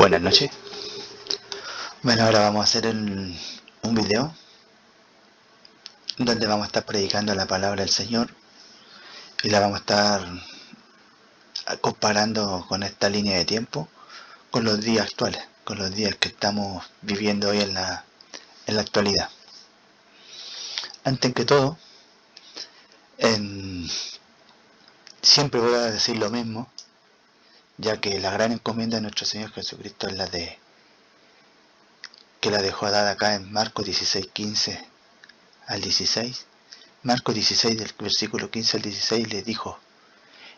Buenas noches. Bueno, ahora vamos a hacer un video donde vamos a estar predicando la palabra del Señor y la vamos a estar comparando con esta línea de tiempo, con los días actuales, con los días que estamos viviendo hoy en la actualidad. Antes que todo, siempre voy a decir lo mismo, ya que la gran encomienda de nuestro Señor Jesucristo es la que la dejó dada acá en Marcos 16:15 al 16. Marcos 16 del versículo 15 al 16 le dijo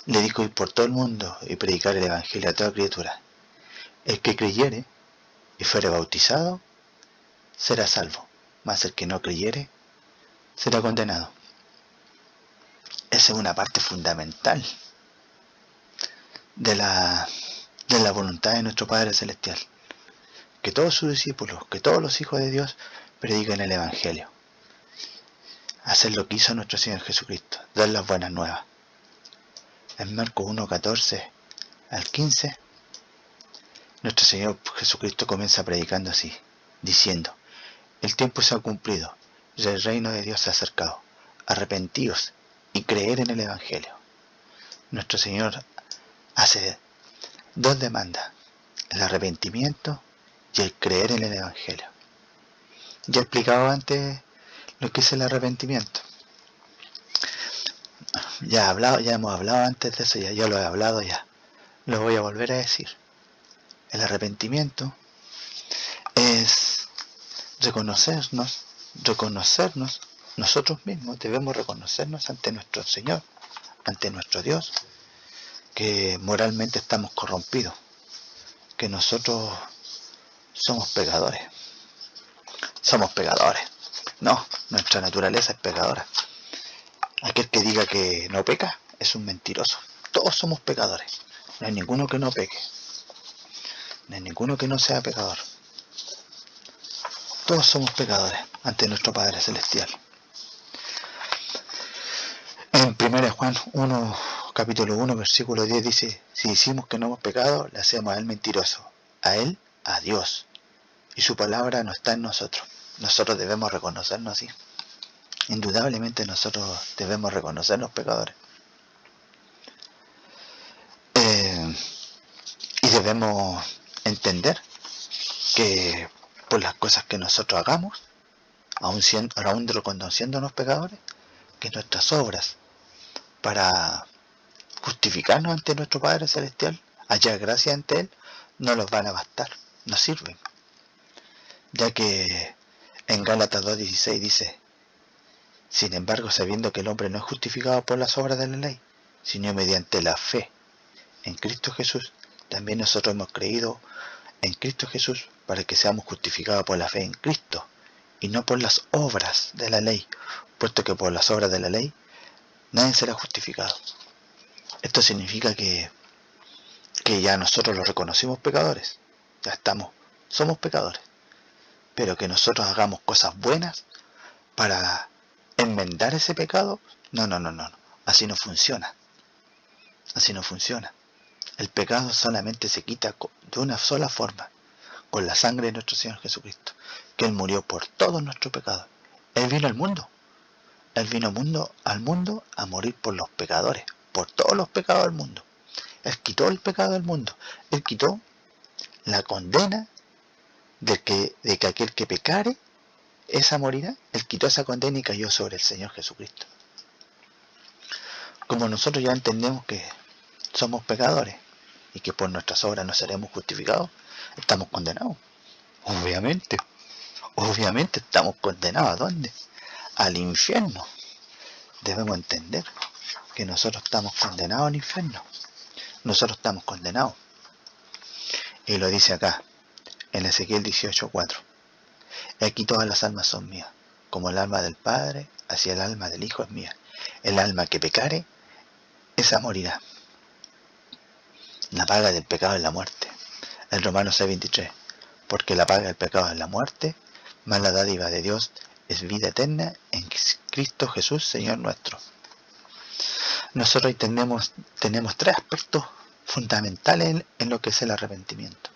ir por todo el mundo y predicar el evangelio a toda criatura. El que creyere y fuere bautizado será salvo, mas el que no creyere será condenado. Esa es una parte fundamental de la voluntad de nuestro Padre Celestial, que todos sus discípulos, que todos los hijos de Dios prediquen el evangelio, hacer lo que hizo nuestro Señor Jesucristo, dar las buenas nuevas. En Marcos 1:14 al 15, nuestro Señor Jesucristo comienza predicando así, diciendo: el tiempo se ha cumplido y el reino de Dios se ha acercado. Arrepentíos y creer en el evangelio. Nuestro Señor hace dos demandas: el arrepentimiento y el creer en el evangelio. Ya he explicado antes lo que es el arrepentimiento. Ya hemos hablado antes de eso, ya lo he hablado ya. Lo voy a volver a decir. El arrepentimiento es reconocernos nosotros mismos. Debemos reconocernos ante nuestro Señor, ante nuestro Dios, que moralmente estamos corrompidos, que nosotros somos pecadores. No, nuestra naturaleza es pecadora. Aquel que diga que no peca es un mentiroso. Todos somos pecadores. No hay ninguno que no peque. No hay ninguno que no sea pecador. Todos somos pecadores ante nuestro Padre Celestial. En 1 Juan 1, capítulo 1, versículo 10 dice: si decimos que no hemos pecado, le hacemos a él mentiroso, a él, a Dios, y su palabra no está en nosotros. Nosotros debemos reconocernos así. Indudablemente nosotros debemos reconocernos pecadores. Y debemos entender que por las cosas que nosotros hagamos, aún reconociéndonos pecadores, que nuestras obras para justificarnos ante nuestro Padre Celestial, hallar gracia ante Él, no los van a bastar, no sirven. Ya que en Gálatas 2:16 dice: sin embargo, sabiendo que el hombre no es justificado por las obras de la ley, sino mediante la fe en Cristo Jesús, también nosotros hemos creído en Cristo Jesús para que seamos justificados por la fe en Cristo y no por las obras de la ley, puesto que por las obras de la ley nadie será justificado. Esto significa que ya nosotros lo reconocimos pecadores, somos pecadores, pero que nosotros hagamos cosas buenas para enmendar ese pecado, no, así no funciona. El pecado solamente se quita de una sola forma, con la sangre de nuestro Señor Jesucristo, que Él murió por todos nuestros pecados. Él vino al mundo a morir por los pecadores, por todos los pecados del mundo. Él quitó el pecado del mundo, Él quitó la condena de que aquel que pecare, esa morirá. Él quitó esa condena y cayó sobre el Señor Jesucristo. Como nosotros ya entendemos que somos pecadores y que por nuestras obras no seremos justificados, estamos condenados. Obviamente estamos condenados. ¿A dónde? Al infierno. Debemos entender que nosotros estamos condenados al infierno. Nosotros estamos condenados. Y lo dice acá, en Ezequiel 18:4. Aquí todas las almas son mías, como el alma del Padre, así el alma del Hijo es mía. El alma que pecare, esa morirá. La paga del pecado es la muerte. En Romanos 6:23. Porque la paga del pecado es la muerte, mas la dádiva de Dios es vida eterna en Cristo Jesús, Señor nuestro. Nosotros tenemos tres aspectos fundamentales en lo que es el arrepentimiento.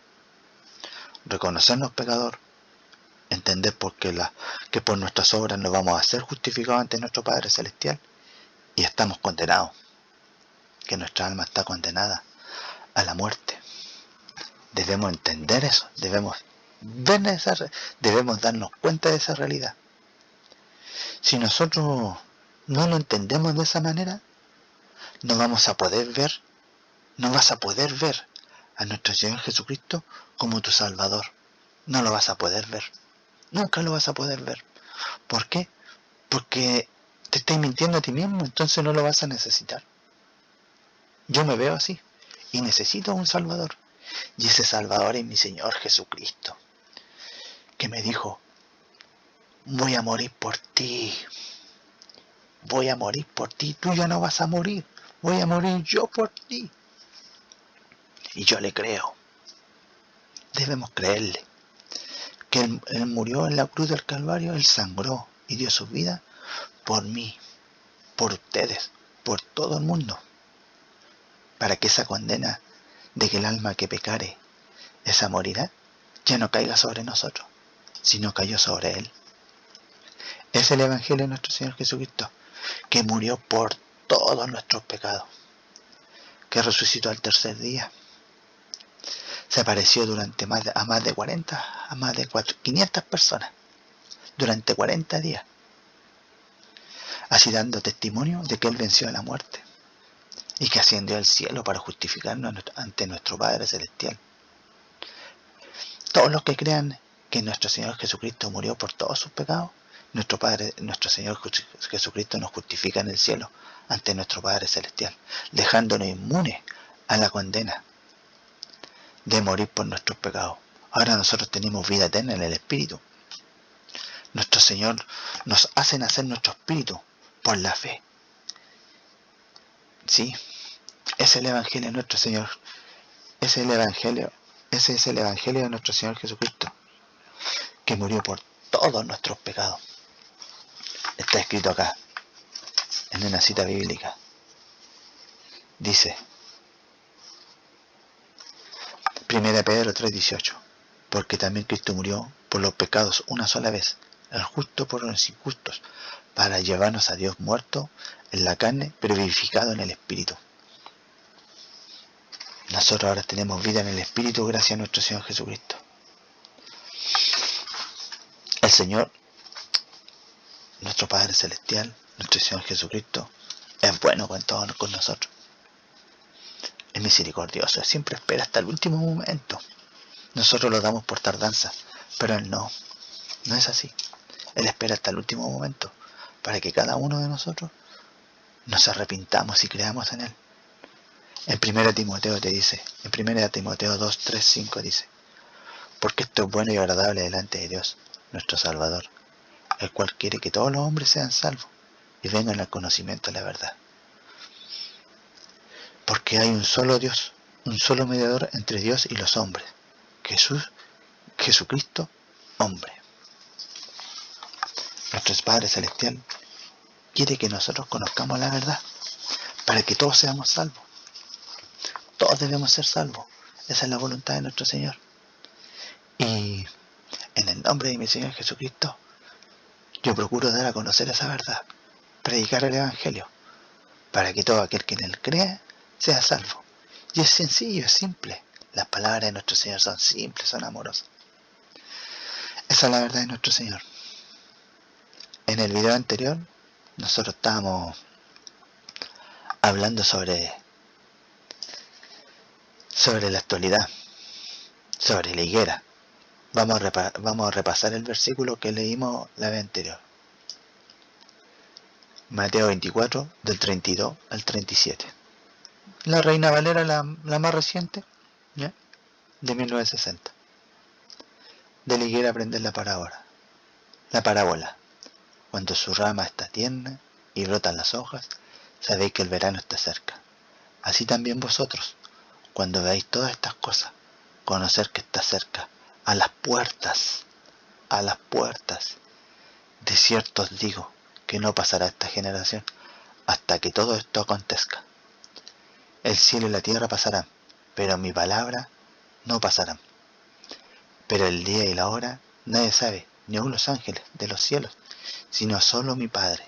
reconocernos pecador, entender que por nuestras obras no vamos a ser justificados ante nuestro Padre Celestial y estamos condenados, que nuestra alma está condenada a la muerte. Debemos entender eso, debemos darnos cuenta de esa realidad. Si nosotros no lo entendemos de esa manera, no vas a poder ver a nuestro Señor Jesucristo como tu Salvador. No lo vas a poder ver. Nunca lo vas a poder ver. ¿Por qué? Porque te estás mintiendo a ti mismo, entonces no lo vas a necesitar. Yo me veo así y necesito un Salvador. Y ese Salvador es mi Señor Jesucristo, que me dijo: voy a morir por ti. Voy a morir por ti. Tú ya no vas a morir. Voy a morir yo por ti. Y yo le creo. Debemos creerle. Que él murió en la cruz del Calvario, Él sangró y dio su vida por mí, por ustedes, por todo el mundo, para que esa condena de que el alma que pecare, esa morirá, ya no caiga sobre nosotros, sino cayó sobre Él. Es el Evangelio de nuestro Señor Jesucristo, que murió por todos nuestros pecados, que resucitó al tercer día, se apareció a más de 500 personas, durante 40 días, así dando testimonio de que Él venció a la muerte y que ascendió al cielo para justificarnos ante nuestro Padre Celestial. Todos los que crean que nuestro Señor Jesucristo murió por todos sus pecados, nuestro Señor Jesucristo nos justifica en el cielo ante nuestro Padre Celestial, dejándonos inmunes a la condena de morir por nuestros pecados. Ahora nosotros tenemos vida eterna en el Espíritu. Nuestro Señor nos hace nacer nuestro espíritu por la fe. Sí, es el Evangelio de nuestro Señor. Ese es el Evangelio de nuestro Señor Jesucristo, que murió por todos nuestros pecados. Está escrito acá, en una cita bíblica. Dice, 1 Pedro 3:18, porque también Cristo murió por los pecados una sola vez, el justo por los injustos, para llevarnos a Dios muerto en la carne, pero vivificado en el Espíritu. Nosotros ahora tenemos vida en el Espíritu gracias a nuestro Señor Jesucristo. El Señor, nuestro Padre Celestial, nuestro Señor Jesucristo, es bueno con nosotros. Es misericordioso, siempre espera hasta el último momento. Nosotros lo damos por tardanza, pero Él no es así. Él espera hasta el último momento para que cada uno de nosotros nos arrepintamos y creamos en Él. En 1 Timoteo 2, 3, 5 dice, porque esto es bueno y agradable delante de Dios, nuestro Salvador, el cual quiere que todos los hombres sean salvos y vengan al conocimiento de la verdad. Porque hay un solo Dios, un solo mediador entre Dios y los hombres, Jesucristo, hombre. Nuestro Padre Celestial quiere que nosotros conozcamos la verdad, para que todos seamos salvos. Todos debemos ser salvos. Esa es la voluntad de nuestro Señor. Y en el nombre de mi Señor Jesucristo, yo procuro dar a conocer esa verdad, predicar el Evangelio, para que todo aquel que en Él crea sea salvo. Y es sencillo, es simple. Las palabras de nuestro Señor son simples, son amorosas. Esa es la verdad de nuestro Señor. En el video anterior, nosotros estábamos hablando sobre la actualidad, sobre la higuera. Vamos a repasar el versículo que leímos la vez anterior. Mateo 24, del 32 al 37. La Reina Valera, la más reciente, ¿ya? De 1960. De la higuera aprender la parábola. Cuando su rama está tierna y brotan las hojas, sabéis que el verano está cerca. Así también vosotros, cuando veáis todas estas cosas, conocer que está cerca, a las puertas. De cierto os digo que no pasará esta generación hasta que todo esto acontezca. El cielo y la tierra pasarán, pero mi palabra no pasarán. pero el día y la hora nadie sabe, ni aun los ángeles de los cielos, sino solo mi Padre.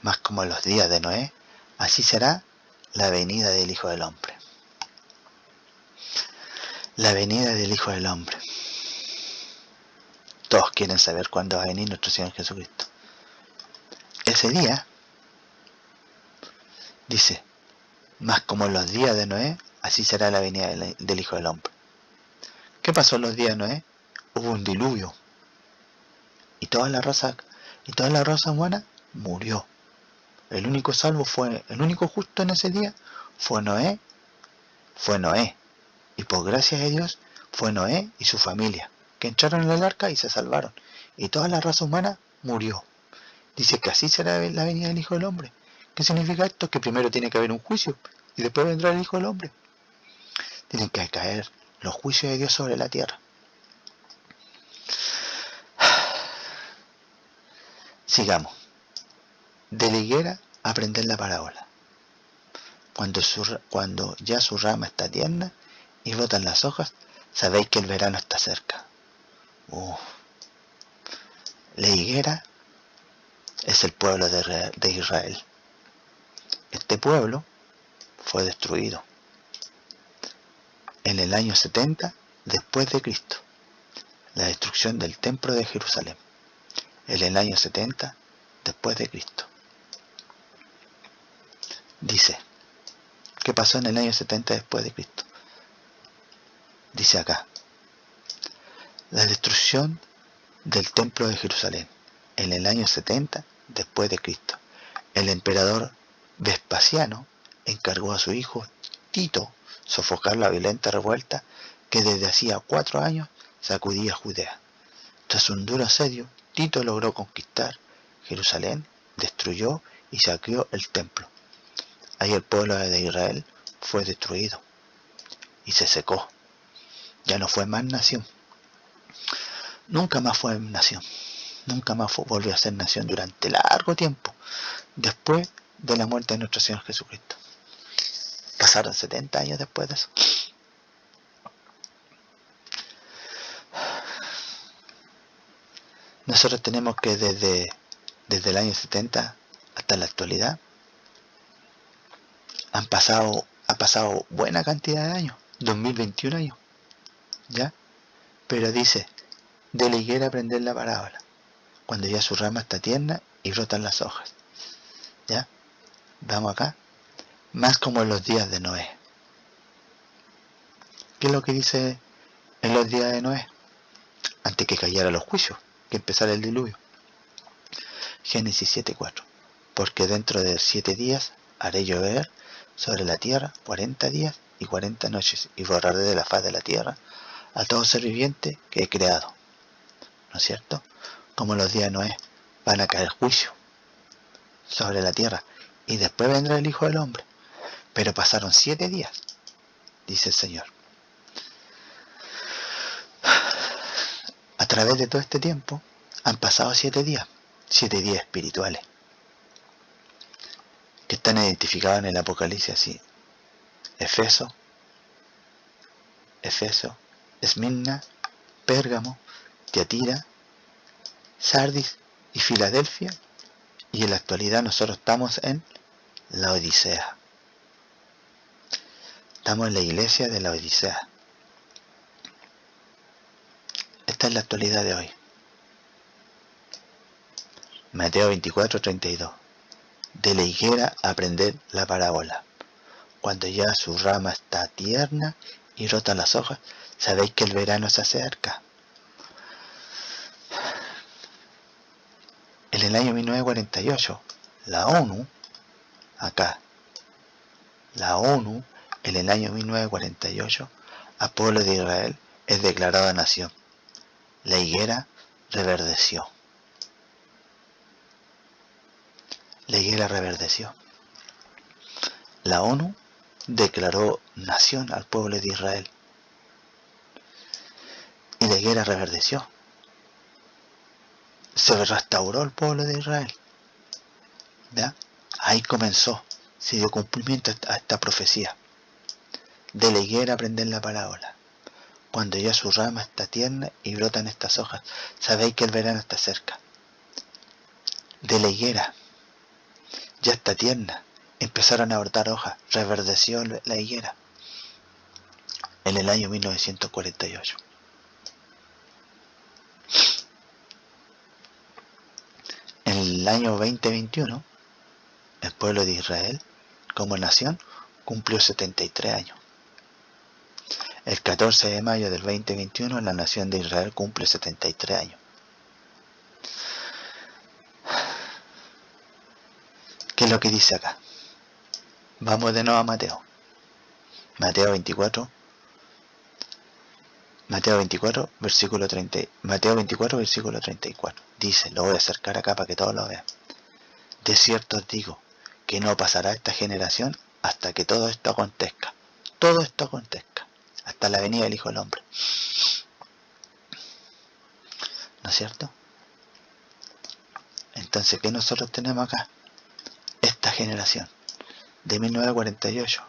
Mas como en los días de Noé, así será la venida del Hijo del Hombre. La venida del Hijo del Hombre. Todos quieren saber cuándo va a venir nuestro Señor Jesucristo. Ese día, dice, mas como en los días de Noé, así será la venida del Hijo del Hombre. ¿Qué pasó en los días de Noé? Hubo un diluvio. Y toda la raza humana murió. El único justo en ese día fue Noé. Y por gracia de Dios fue Noé y su familia, que entraron en el arca y se salvaron. Y toda la raza humana murió. Dice que así será la venida del Hijo del Hombre. ¿Qué significa esto? Que primero tiene que haber un juicio y después vendrá el Hijo del Hombre. Tienen que caer los juicios de Dios sobre la tierra. Sigamos. De la higuera aprender la parábola. Cuando ya su rama está tierna y brotan las hojas, sabéis que el verano está cerca. La higuera es el pueblo de Israel. Este pueblo fue destruido en el año 70 después de Cristo. La destrucción del templo de Jerusalén en el año 70 después de Cristo. Dice, ¿qué pasó en el año 70 después de Cristo? Dice acá, la destrucción del templo de Jerusalén en el año 70 después de Cristo. El emperador Vespasiano encargó a su hijo Tito sofocar la violenta revuelta que desde hacía 4 años sacudía Judea. Tras un duro asedio, Tito logró conquistar Jerusalén, destruyó y saqueó el templo. Ahí el pueblo de Israel fue destruido y se secó. Ya no fue más nación. Nunca más fue nación. Nunca más volvió a ser nación durante largo tiempo, después de la muerte de nuestro Señor Jesucristo. Pasaron 70 años después de eso. Nosotros tenemos que desde el año 70 hasta la actualidad ha pasado buena cantidad de años, 2021 años, ¿ya? Pero dice, de la higuera aprender la parábola, cuando ya su rama está tierna y brotan las hojas, ¿ya? Vamos acá, más como en los días de Noé. ¿Qué es lo que dice en los días de Noé? Antes que cayera los juicios, que empezara el diluvio. Génesis 7:4. Porque dentro de 7 días haré llover sobre la tierra 40 días y 40 noches, y borraré de la faz de la tierra a todo ser viviente que he creado. ¿No es cierto? Como en los días de Noé, van a caer juicio sobre la tierra, y después vendrá el Hijo del Hombre. Pero pasaron 7 días, dice el Señor. A través de todo este tiempo han pasado 7 días espirituales, que están identificados en el Apocalipsis así: Efeso, Esmirna, Pérgamo, Tiatira, Sardis y Filadelfia, y en la actualidad nosotros estamos en la Odisea. Estamos en la iglesia de la Odisea. Esta es la actualidad de hoy. Mateo 24:32. De la higuera aprended la parábola. Cuando ya su rama está tierna y brotan las hojas, sabéis que el verano se acerca. En el año 1948, la ONU, en el año 1948, a pueblo de Israel es declarada nación. La higuera reverdeció. La higuera reverdeció. La ONU declaró nación al pueblo de Israel. Y la higuera reverdeció. Se restauró el pueblo de Israel. ¿Ya? Ahí comenzó, se dio cumplimiento a esta profecía. De la higuera aprender la parábola. cuando ya su rama está tierna y brotan estas hojas, sabéis que el verano está cerca. De la higuera, ya está tierna, empezaron a brotar hojas, reverdeció la higuera en el año 1948. En el año 2021, el pueblo de Israel, como nación, cumplió 73 años. El 14 de mayo del 2021, la nación de Israel cumple 73 años. ¿Qué es lo que dice acá? Vamos de nuevo a Mateo. Mateo 24, versículo 34. Dice, lo voy a acercar acá para que todos lo vean. De cierto os digo que no pasará esta generación hasta que todo esto acontezca. Todo esto acontezca. Hasta la venida del Hijo del Hombre. ¿No es cierto? Entonces, ¿qué nosotros tenemos acá? Esta generación. De 1948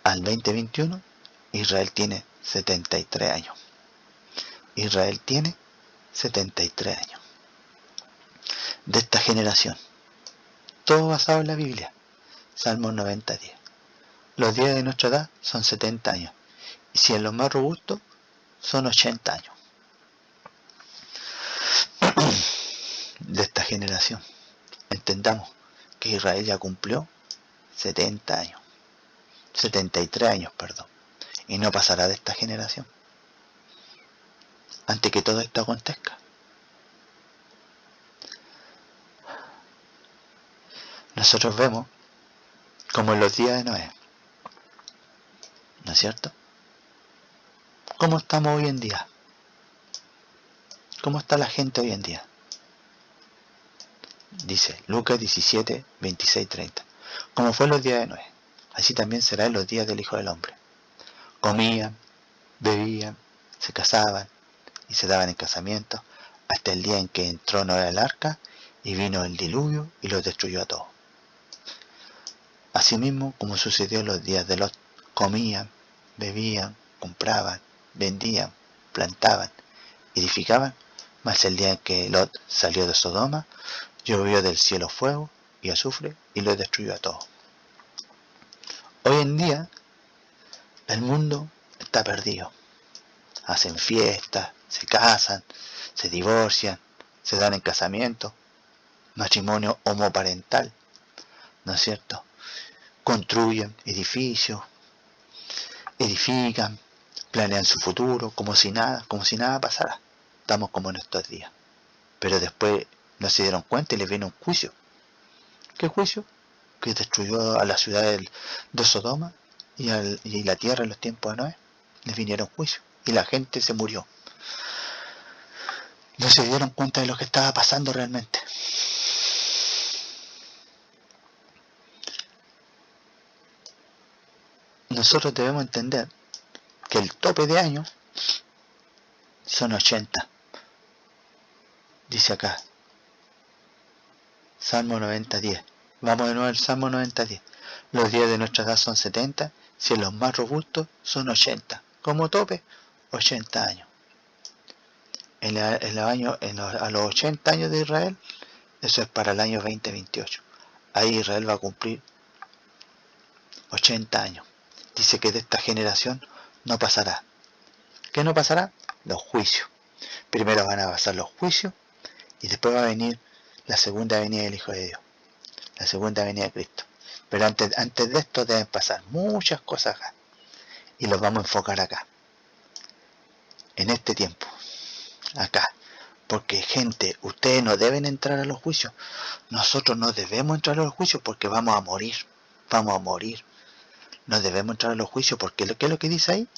al 2021, Israel tiene 73 años. Israel tiene 73 años. De esta generación. Todo basado en la Biblia. Salmos 90:10. Los días de nuestra edad son 70 años. Y si en los más robustos, son 80 años. De esta generación. Entendamos que Israel ya cumplió 70 años. 73 años, perdón. Y no pasará de esta generación. Antes que todo esto acontezca. Nosotros vemos como en los días de Noé. ¿No es cierto? ¿Cómo estamos hoy en día? ¿Cómo está la gente hoy en día? Dice Lucas 17, 26, 30. Como fue en los días de Noé, así también será en los días del Hijo del Hombre. Comían, bebían, se casaban y se daban en casamiento hasta el día en que entró Noé al arca y vino el diluvio y los destruyó a todos. Asimismo, como sucedió en los días de Lot, comían, bebían, compraban, vendían, plantaban, edificaban, mas el día en que Lot salió de Sodoma, llovió del cielo fuego y azufre y los destruyó a todos. Hoy en día, el mundo está perdido. Hacen fiestas, se casan, se divorcian, se dan en casamiento, matrimonio homoparental, ¿no es cierto? Construyen edificios, edifican, planean su futuro como si nada pasara. Estamos como en estos días. Pero después no se dieron cuenta y les viene un juicio. ¿Qué juicio? Que destruyó a la ciudad de Sodoma y la tierra en los tiempos de Noé. Les vinieron juicio y la gente se murió. No se dieron cuenta de lo que estaba pasando realmente. Nosotros debemos entender que el tope de años son 80. Dice acá, Salmo 90:10. Vamos de nuevo al Salmo 90:10. Los días de nuestra edad son 70, si en los más robustos son 80. Como tope, 80 años. A los 80 años de Israel, eso es para el año 2028. Ahí Israel va a cumplir 80 años. Dice que de esta generación no pasará. ¿Qué no pasará? Los juicios. Primero van a pasar los juicios y después va a venir la segunda venida del Hijo de Dios. La segunda venida de Cristo. Pero antes de esto deben pasar muchas cosas acá. Y los vamos a enfocar acá. En este tiempo. Acá. Porque gente, ustedes no deben entrar a los juicios. Nosotros no debemos entrar a los juicios porque vamos a morir. Vamos a morir. No debemos entrar a los juicios porque ¿qué es lo que dice ahí?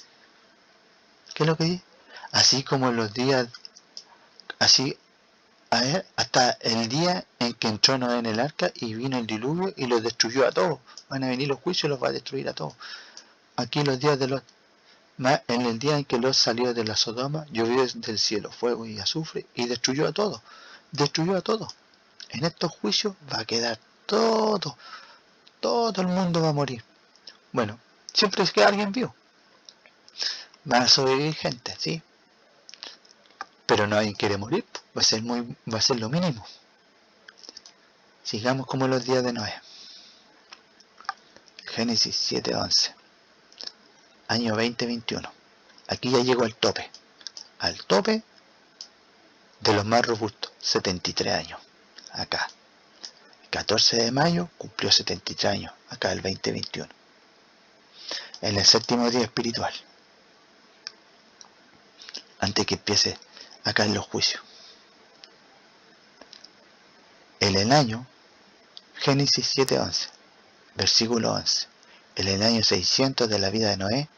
¿Qué es lo que dice? Así como en los días, así hasta el día en que entró Noé en el arca y vino el diluvio y los destruyó a todos. Van a venir los juicios y los va a destruir a todos. Aquí los días de Lot, en el día en que Lot salió de la Sodoma, llovió del cielo fuego y azufre y destruyó a todos. Destruyó a todos. En estos juicios va a quedar todo el mundo va a morir. Bueno, siempre es que alguien vio. Va a sobrevivir gente, sí, pero nadie quiere morir, va a ser lo mínimo. Sigamos como los días de Noé. Génesis 7:11. Año 2021. Aquí ya llegó al tope de los más robustos, 73 años. Acá, 14 de mayo cumplió 73 años, acá el 2021. En el séptimo día espiritual, antes que empiece acá en los juicios. En el año, Génesis 7:11, versículo 11. En el año 600 de la vida de Noé,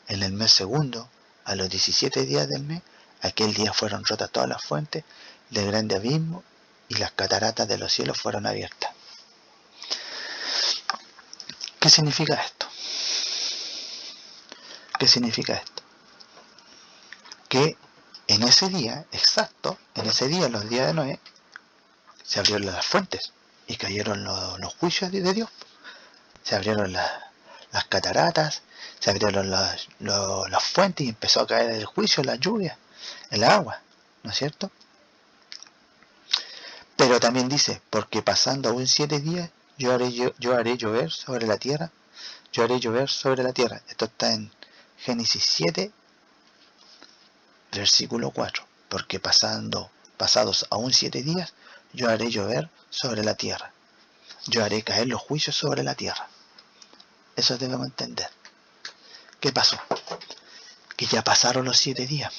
en el mes segundo, a los 17 días del mes, aquel día fueron rotas todas las fuentes del grande abismo y las cataratas de los cielos fueron abiertas. ¿Qué significa esto? ¿Qué significa esto? Que en ese día, exacto, en ese día, los días de Noé, se abrieron las fuentes y cayeron los juicios de Dios. Se abrieron las cataratas, se abrieron las fuentes y empezó a caer el juicio, la lluvia, el agua, ¿no es cierto? Pero también dice, porque pasando aún 7 días, yo haré llover sobre la tierra, yo haré llover sobre la tierra. Esto está en Génesis 7, versículo 4. Porque pasados aún 7 días, yo haré llover sobre la tierra. Yo haré caer los juicios sobre la tierra. Eso debemos entender. ¿Qué pasó? Que ya pasaron los 7 días.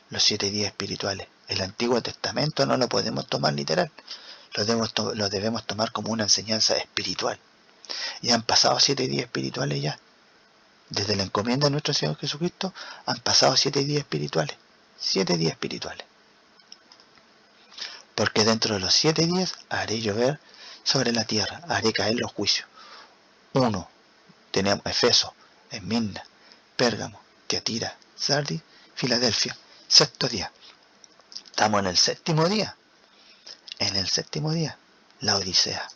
Los 7 días espirituales. El Antiguo Testamento no lo podemos tomar literal. Lo debemos tomar como una enseñanza espiritual. Y han pasado 7 días espirituales ya. Desde la encomienda de nuestro Señor Jesucristo han pasado 7 días espirituales. 7 días espirituales. Porque dentro de los 7 días haré llover sobre la tierra, haré caer los juicios. 1. Tenemos Efeso, Esmirna, Pérgamo, Tiatira, Sardis, Filadelfia. 6º día. Estamos en el 7º día. En el 7º día, la Odisea.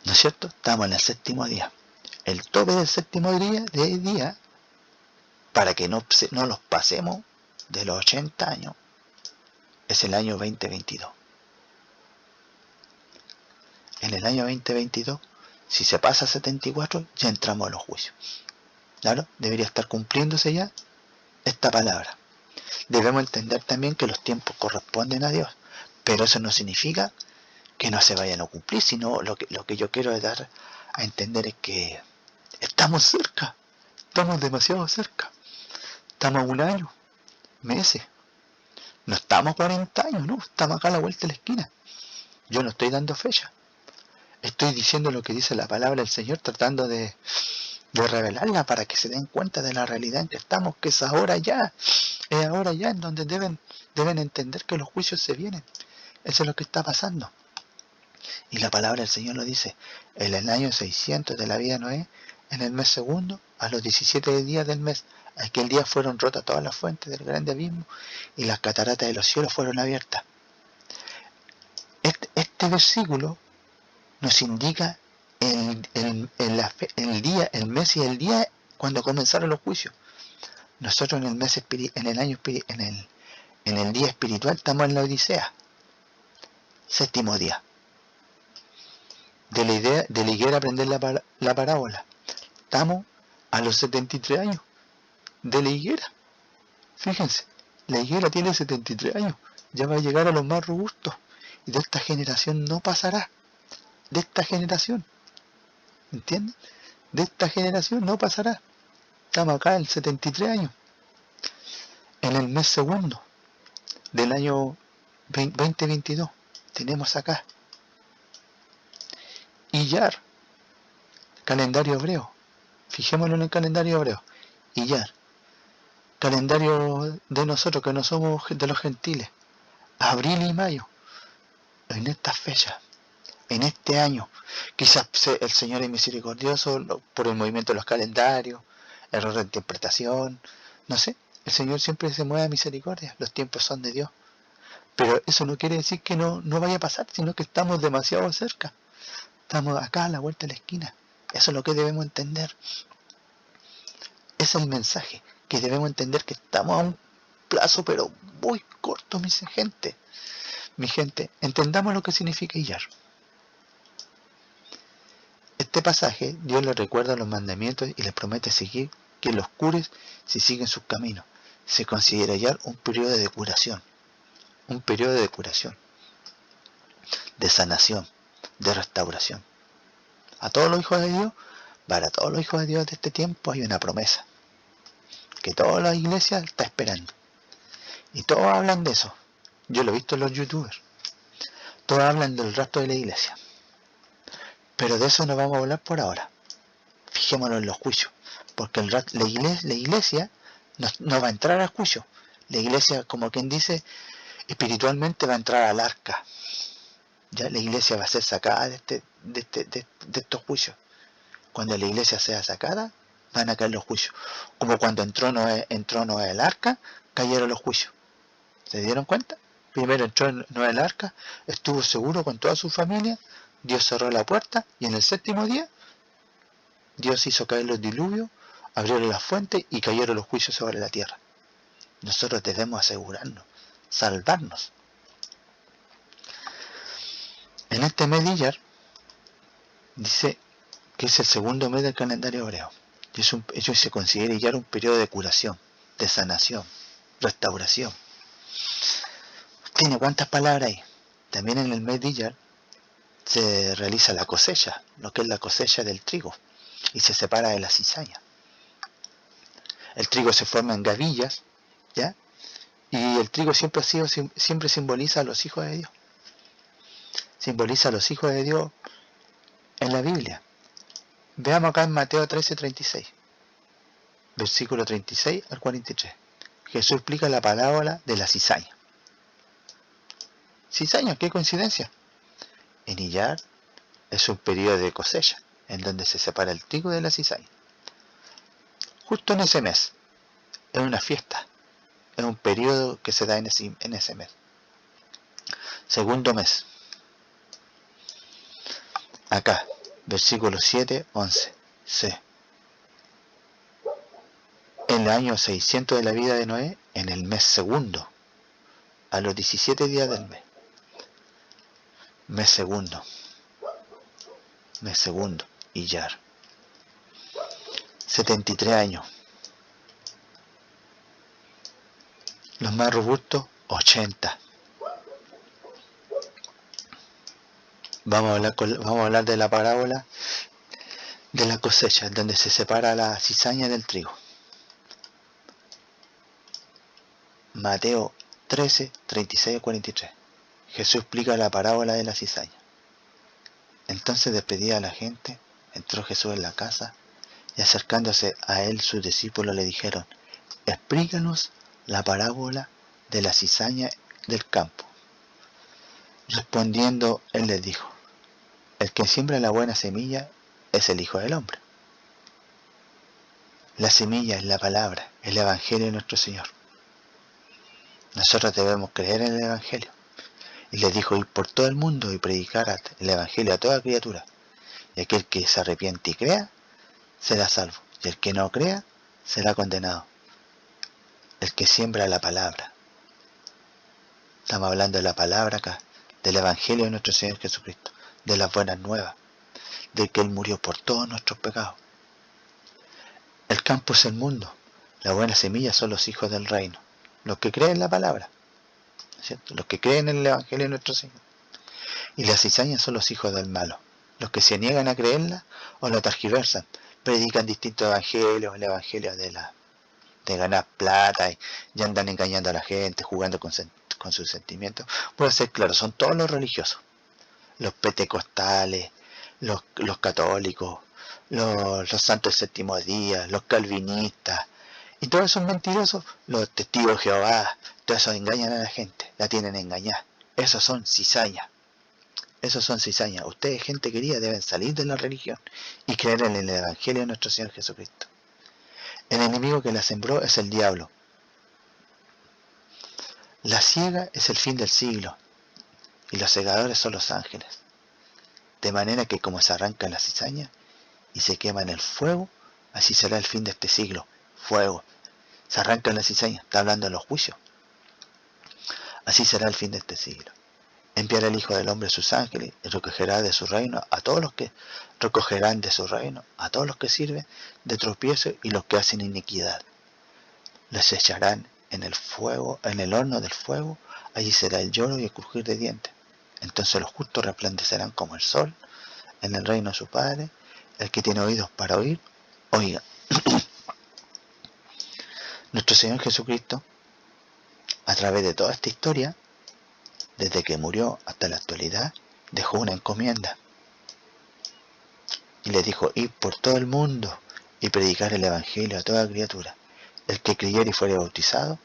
¿No es cierto? Estamos en el 7º día. El tope del 7º día, para que no los pasemos de los 80 años, es el año 2022. En el año 2022, si se pasa 74, ya entramos a los juicios. Claro, debería estar cumpliéndose ya esta palabra. Debemos entender también que los tiempos corresponden a Dios, pero eso no significa que no se vayan a cumplir, sino lo que yo quiero dar a entender es que estamos cerca, estamos demasiado cerca, estamos a 1 año, meses, no estamos 40 años, no, estamos acá a la vuelta de la esquina. Yo no estoy dando fecha, estoy diciendo lo que dice la palabra del Señor, tratando de revelarla para que se den cuenta de la realidad en que estamos, que es ahora ya en donde deben entender que los juicios se vienen. Eso es lo que está pasando. Y la palabra del Señor lo dice, en el año 600 de la vida de Noé, en el mes segundo, a los 17 días del mes, aquel día fueron rotas todas las fuentes del grande abismo y las cataratas de los cielos fueron abiertas. Este versículo nos indica el día, el mes y el día cuando comenzaron los juicios. Nosotros en el día espiritual estamos en la Odisea, 7º día. De la higuera aprender la parábola. Estamos a los 73 años de la higuera. Fíjense, la higuera tiene 73 años, ya va a llegar a los más robustos. Y de esta generación no pasará. De esta generación. ¿Entienden? De esta generación no pasará. Estamos acá en 73 años. En el mes segundo del año 2022 tenemos acá Iyar, calendario hebreo. Fijémonos en el calendario hebreo. Iyar, calendario de nosotros que no somos de los gentiles. Abril y mayo. En estas fechas, en este año, quizás el Señor es misericordioso por el movimiento de los calendarios, error de interpretación, no sé, el Señor siempre se mueve a misericordia, los tiempos son de Dios, pero eso no quiere decir que no vaya a pasar, sino que estamos demasiado cerca, estamos acá a la vuelta de la esquina, Eso es lo que debemos entender. Ese es el mensaje, que debemos entender que estamos a un plazo pero muy corto, mi gente. Mi gente, entendamos lo que significa Iyar. Este pasaje, Dios les recuerda los mandamientos y les promete seguir que los cures si siguen sus caminos. Se considera Iyar un periodo de curación, de sanación, de restauración. A todos los hijos de Dios, para todos los hijos de Dios de este tiempo hay una promesa, que toda la iglesia está esperando. Y todos hablan de eso. Yo lo he visto en los youtubers. Todos hablan del rapto de la iglesia. Pero de eso no vamos a hablar por ahora. Fijémonos en los juicios. Porque la iglesia no va a entrar al juicio. La iglesia, como quien dice, espiritualmente va a entrar al arca. Ya la iglesia va a ser sacada de estos juicios. Cuando la iglesia sea sacada, van a caer los juicios. Como cuando entró Noé al arca, cayeron los juicios. ¿Se dieron cuenta? Primero entró Noé al arca, estuvo seguro con toda su familia, Dios cerró la puerta y en el séptimo día Dios hizo caer los diluvios, abrieron las fuentes y cayeron los juicios sobre la tierra. Nosotros debemos asegurarnos, salvarnos. En este mes de Iyar dice que es el segundo mes del calendario hebreo. Ello se considera Iyar un periodo de curación, de sanación, restauración. ¿Tiene cuántas palabras ahí? También en el mes de Iyar se realiza la cosecha, lo que es la cosecha del trigo, y se separa de la cizaña. El trigo se forma en gavillas, ¿ya? Y el trigo siempre simboliza a los hijos de Dios. Simboliza a los hijos de Dios en la Biblia. Veamos acá en Mateo 13:36, versículo 36 al 43. Jesús explica la parábola de la cizaña. Cizaña, qué coincidencia. En Iyar es un periodo de cosecha, en donde se separa el trigo de la cizaña. Justo en ese mes, es una fiesta, es un periodo que se da en ese mes. Segundo mes. Acá, versículo 7:11. C. En el año 600 de la vida de Noé, en el mes segundo, a los 17 días del mes. Mes segundo, Iyar. 73 años. Los más robustos, 80. Vamos a hablar de la parábola de la cosecha, donde se separa la cizaña del trigo. Mateo 13, 36 a 43. Jesús explica la parábola de la cizaña. Entonces, despedida a la gente, entró Jesús en la casa y acercándose a él sus discípulos le dijeron: explícanos la parábola de la cizaña del campo. Respondiendo, él les dijo: el que siembra la buena semilla es el Hijo del Hombre. La semilla es la palabra, el Evangelio de nuestro Señor. Nosotros debemos creer en el Evangelio. Y les dijo: ir por todo el mundo y predicar el Evangelio a toda criatura. Y aquel que se arrepiente y crea, será salvo. Y el que no crea, será condenado. El que siembra la palabra. Estamos hablando de la palabra acá, del Evangelio de nuestro Señor Jesucristo, de las buenas nuevas, de que Él murió por todos nuestros pecados. El campo es el mundo. La buena semilla son los hijos del reino, los que creen la palabra, ¿cierto? Los que creen en el Evangelio de nuestro Señor. Y las cizañas son los hijos del malo, los que se niegan a creerla o la tergiversan, predican distintos evangelios, el evangelio de ganar plata y andan engañando a la gente, jugando con sus sentimientos. Puede ser claro, son todos los religiosos, los pentecostales, los católicos, los santos del séptimo día, los calvinistas, y todos esos mentirosos, los testigos de Jehová, todos esos engañan a la gente, la tienen engañada. Esos son cizañas. Ustedes, gente querida, deben salir de la religión y creer en el Evangelio de nuestro Señor Jesucristo. El enemigo que la sembró es el diablo. La siega es el fin del siglo y los segadores son los ángeles. De manera que como se arranca la cizaña y se quema en el fuego, así será el fin de este siglo. Fuego. Se arrancan las cizañas, está hablando de los juicios. Así será el fin de este siglo. Enviará el Hijo del Hombre a sus ángeles y recogerá de su reino a todos los que recogerán de su reino a todos los que sirven de tropiezo y los que hacen iniquidad. Les echarán en el fuego, en el horno del fuego, allí será el lloro y el crujir de dientes. Entonces los justos resplandecerán como el sol en el reino de su Padre. El que tiene oídos para oír, oiga. Nuestro Señor Jesucristo, a través de toda esta historia, desde que murió hasta la actualidad, dejó una encomienda y le dijo: id por todo el mundo y predicar el evangelio a toda criatura. El que creyere y fuere bautizado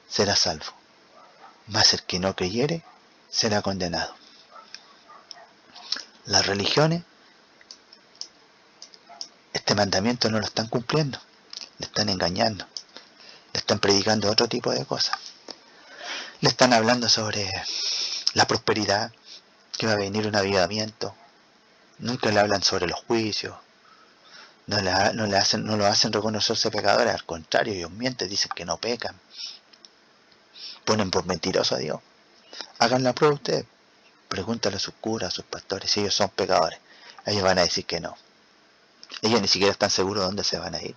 será salvo, mas el que no creyere será condenado. Las religiones este mandamiento no lo están cumpliendo, le están engañando, le están predicando otro tipo de cosas, le están hablando sobre la prosperidad, que va a venir un avivamiento. Nunca le hablan sobre los juicios, no lo hacen reconocerse pecadores, al contrario, ellos mienten, dicen que no pecan, ponen por mentiroso a Dios. Hagan la prueba ustedes, pregúntale a sus curas, a sus pastores, si ellos son pecadores. Ellos van a decir que no. Ellos ni siquiera están seguros de dónde se van a ir.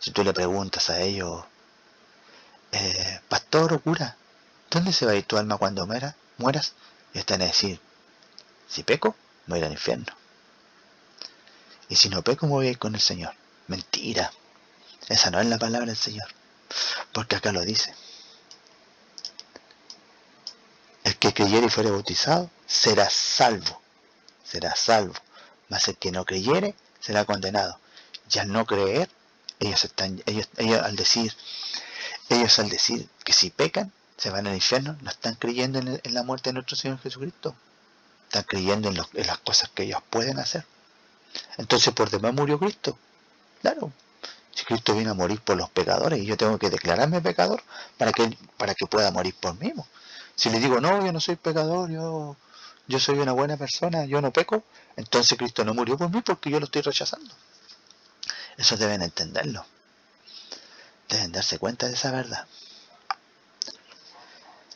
Si tú le preguntas a ellos, pastor o cura, ¿dónde se va a ir tu alma cuando mueras? Y están a decir: si peco, me voy a ir al infierno. Y si no peco, me voy a ir con el Señor. Mentira. Esa no es la palabra del Señor. Porque acá lo dice: el que creyere y fuere bautizado será salvo. Será salvo. Mas el que no creyere será condenado. Y al no creer, ellos al decir que si pecan se van al infierno, no están creyendo en la muerte de nuestro Señor Jesucristo. Están creyendo en las cosas que ellos pueden hacer. Entonces por demás murió Cristo. Claro, si Cristo vino a morir por los pecadores y yo tengo que declararme pecador para que pueda morir por mí. Si le digo: no, yo no soy pecador, yo soy una buena persona, yo no peco, entonces Cristo no murió por mí porque yo lo estoy rechazando. Eso deben entenderlo. Deben darse cuenta de esa verdad.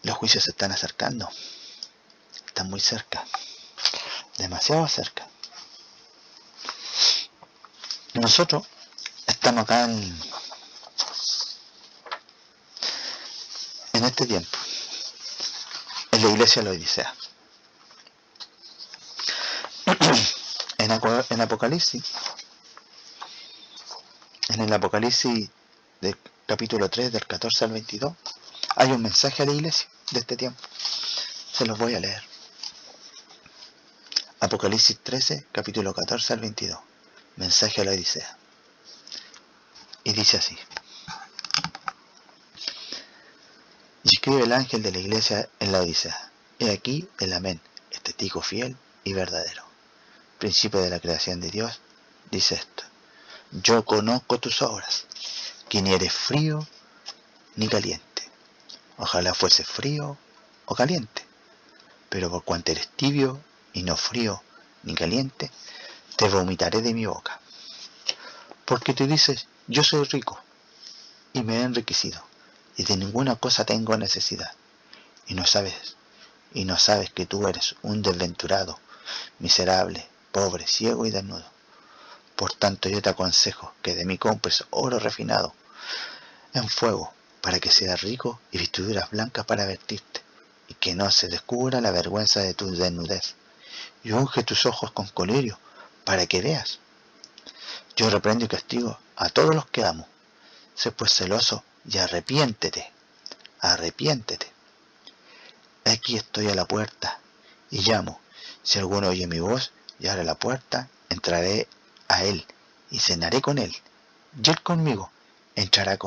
Los juicios se están acercando. Están muy cerca. Demasiado cerca. Nosotros estamos acá en este tiempo, en la iglesia de la Odisea. En Apocalipsis, en el Apocalipsis del capítulo 3, del 14 al 22, hay un mensaje a la iglesia de este tiempo. Se los voy a leer. Apocalipsis 13, capítulo 14 al 22. Mensaje a la Odisea. Y dice así: y escribe el ángel de la iglesia en la Odisea: he aquí el amén, el testigo fiel y verdadero, principio de la creación de Dios, dice esto: yo conozco tus obras, que ni eres frío ni caliente. Ojalá fuese frío o caliente, pero por cuanto eres tibio y no frío ni caliente, te vomitaré de mi boca. Porque tú dices: yo soy rico y me he enriquecido, y de ninguna cosa tengo necesidad, y no sabes que tú eres un desventurado, miserable, pobre, ciego y desnudo. Por tanto yo te aconsejo que de mí compres oro refinado en fuego, para que seas rico, y vestiduras blancas para vestirte, y que no se descubra la vergüenza de tu desnudez, y unge tus ojos con colirio, para que veas. Yo reprendo y castigo a todos los que amo. Sé pues celoso y arrepiéntete. Aquí estoy a la puerta y llamo. Si alguno oye mi voz y abre la puerta, entraré a él y cenaré con él, y él conmigo. Entrará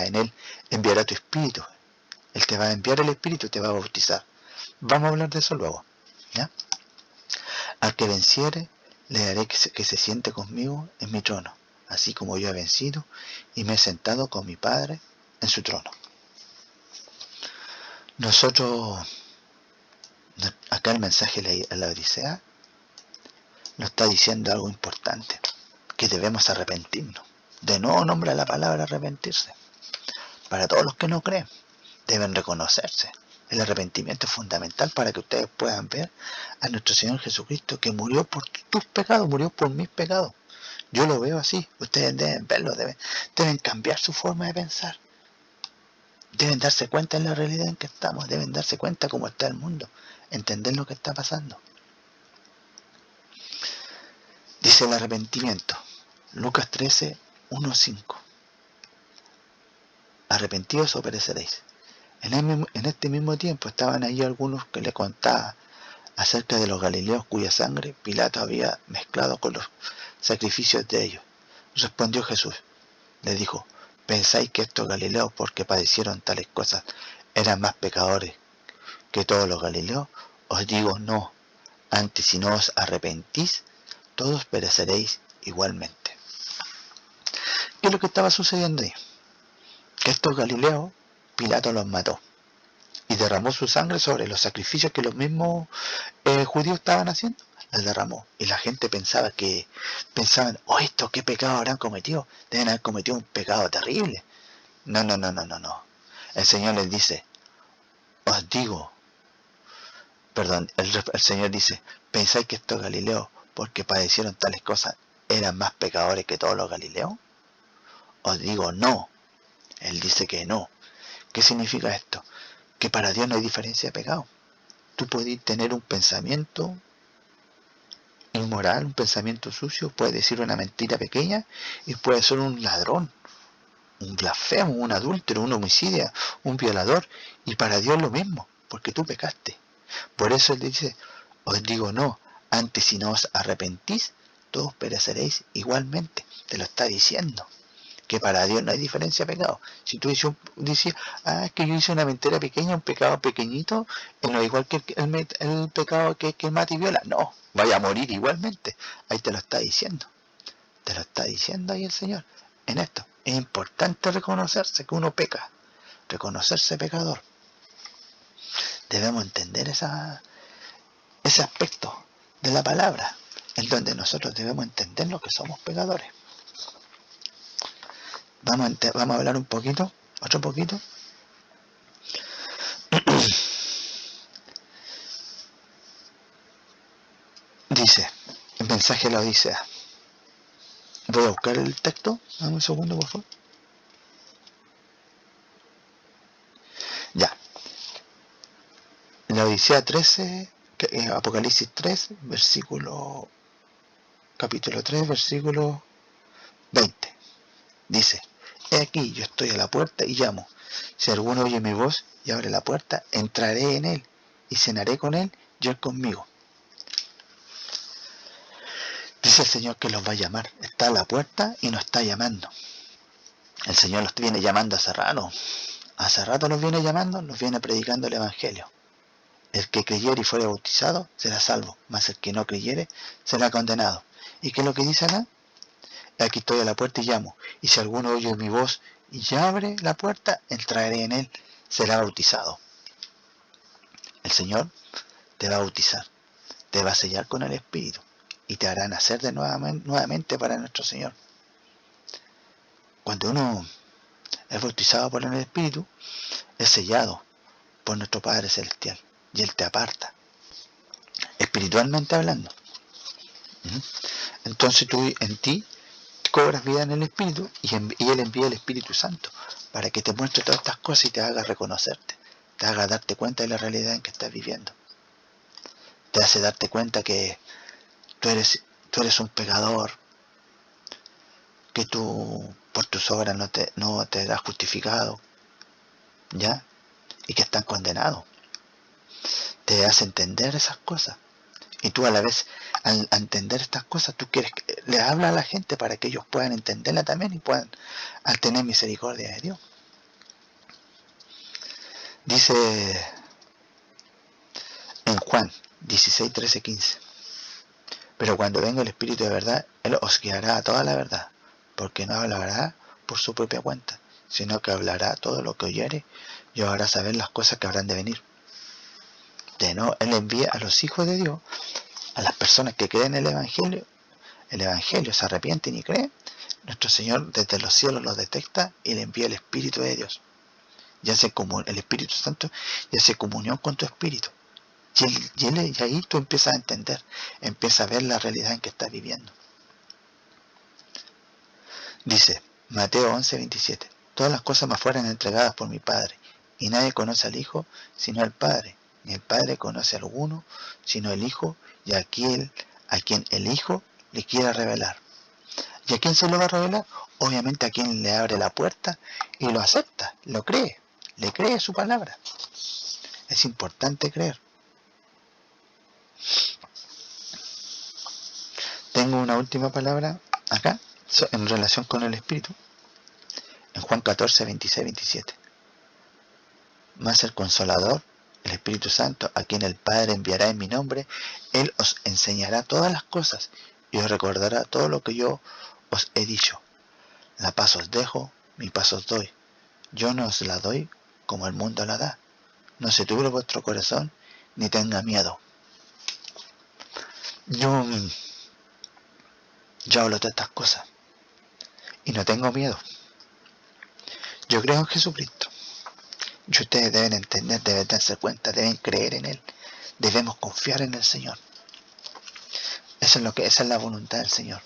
en él, enviará tu espíritu. Él te va a enviar el espíritu, te va a bautizar. Vamos a hablar de eso luego, ¿ya? Al que venciere, le daré que se siente conmigo en mi trono, así como yo he vencido y me he sentado con mi Padre en su trono. Nosotros, acá el mensaje a la Odisea, nos está diciendo algo importante, que debemos arrepentirnos. De nuevo nombra la palabra arrepentirse. Para todos los que no creen, deben reconocerse. El arrepentimiento es fundamental para que ustedes puedan ver a nuestro Señor Jesucristo, que murió por tus pecados, murió por mis pecados. Yo lo veo así, ustedes deben verlo, deben cambiar su forma de pensar. Deben darse cuenta en la realidad en que estamos, deben darse cuenta cómo está el mundo, entender lo que está pasando. Dice el arrepentimiento, Lucas 13, 1, 5. Arrepentidos o pereceréis. En este mismo tiempo estaban allí algunos que le contaban acerca de los galileos cuya sangre Pilato había mezclado con los sacrificios de ellos. Respondió Jesús, les dijo, ¿pensáis que estos galileos, porque padecieron tales cosas, eran más pecadores que todos los galileos? Os digo no, antes si no os arrepentís, todos pereceréis igualmente. ¿Qué es lo que estaba sucediendo ahí? Que estos galileos, Pilato los mató y derramó su sangre sobre los sacrificios que los mismos judíos estaban haciendo. Las derramó y la gente pensaban, oh, esto qué pecado habrán cometido, deben haber cometido un pecado terrible. No. El Señor les dice, el Señor dice, ¿pensáis que estos galileos, porque padecieron tales cosas, eran más pecadores que todos los galileos? Os digo no. Él dice que no. ¿Qué significa esto? Que para Dios no hay diferencia de pecado. Tú puedes tener un pensamiento inmoral, un pensamiento sucio, puedes decir una mentira pequeña y puedes ser un ladrón, un blasfemo, un adúltero, un homicida, un violador, y para Dios lo mismo, porque tú pecaste. Por eso Él dice, os digo no, antes si no os arrepentís, todos pereceréis igualmente. Te lo está diciendo, que para Dios no hay diferencia de pecado. Si tú dices, es que yo hice una mentira pequeña, un pecado pequeñito, no igual que el pecado que mata y viola, no, vaya a morir igualmente. Ahí te lo está diciendo. Te lo está diciendo ahí el Señor. En esto es importante reconocerse que uno peca, reconocerse pecador. Debemos entender ese aspecto de la palabra, en donde nosotros debemos entender lo que somos pecadores. Vamos a hablar otro poquito. Dice, el mensaje de la Odisea. Voy a buscar el texto, dame un segundo por favor. Ya. La Odisea 13, Apocalipsis 3, capítulo 3, versículo 20. Dice, he aquí, yo estoy a la puerta y llamo. Si alguno oye mi voz y abre la puerta, entraré en él y cenaré con él y él conmigo. Dice el Señor que los va a llamar. Está a la puerta y nos está llamando. El Señor los viene llamando hace rato. Hace rato los viene llamando, los viene predicando el Evangelio. El que creyere y fuere bautizado será salvo, mas el que no creyere será condenado. ¿Y qué es lo que dice acá? Aquí estoy a la puerta y llamo. Y si alguno oye mi voz y abre la puerta, entraré en él, será bautizado. El Señor te va a bautizar, te va a sellar con el Espíritu y te hará nacer de nuevamente para nuestro Señor. Cuando uno es bautizado por el Espíritu, es sellado por nuestro Padre Celestial y Él te aparta, espiritualmente hablando. Entonces tú en ti cobras vida en el Espíritu y Él envía el Espíritu Santo para que te muestre todas estas cosas y te haga reconocerte, te haga darte cuenta de la realidad en que estás viviendo, te hace darte cuenta que tú eres un pecador, que tú por tus obras no te das justificado, ¿ya? Y que están condenados. Te hace entender esas cosas. Y tú a la vez, al entender estas cosas, tú quieres que le hablas a la gente para que ellos puedan entenderla también y puedan tener misericordia de Dios. Dice en Juan 16, 13, 15. Pero cuando venga el Espíritu de verdad, Él os guiará a toda la verdad, porque no hablará por su propia cuenta, sino que hablará todo lo que oyere y os hará saber las cosas que habrán de venir. Él envía a los hijos de Dios a las personas que creen el Evangelio se arrepienten y creen, nuestro Señor desde los cielos los detecta y le envía el Espíritu de Dios. El Espíritu Santo y hace comunión con tu espíritu. Y ahí tú empiezas a entender, empiezas a ver la realidad en que estás viviendo. Dice Mateo 11:27: todas las cosas me fueron entregadas por mi Padre, y nadie conoce al Hijo sino el Padre, ni el Padre conoce a alguno sino el Hijo, y a quien el Hijo le quiera revelar. ¿Y a quién se lo va a revelar? Obviamente a quien le abre la puerta y lo acepta, lo cree, le cree su palabra. Es importante creer. Tengo una última palabra acá en relación con el Espíritu. En Juan 14, 26, 27. Mas el Consolador, el Espíritu Santo, a quien el Padre enviará en mi nombre, Él os enseñará todas las cosas y os recordará todo lo que yo os he dicho. La paz os dejo, mi paz os doy. Yo no os la doy como el mundo la da. No se turbe vuestro corazón, ni tenga miedo. Yo hablo de estas cosas y no tengo miedo. Yo creo en Jesucristo. Y ustedes deben entender, deben darse cuenta, deben creer en Él. Debemos confiar en el Señor. Esa es la voluntad del Señor.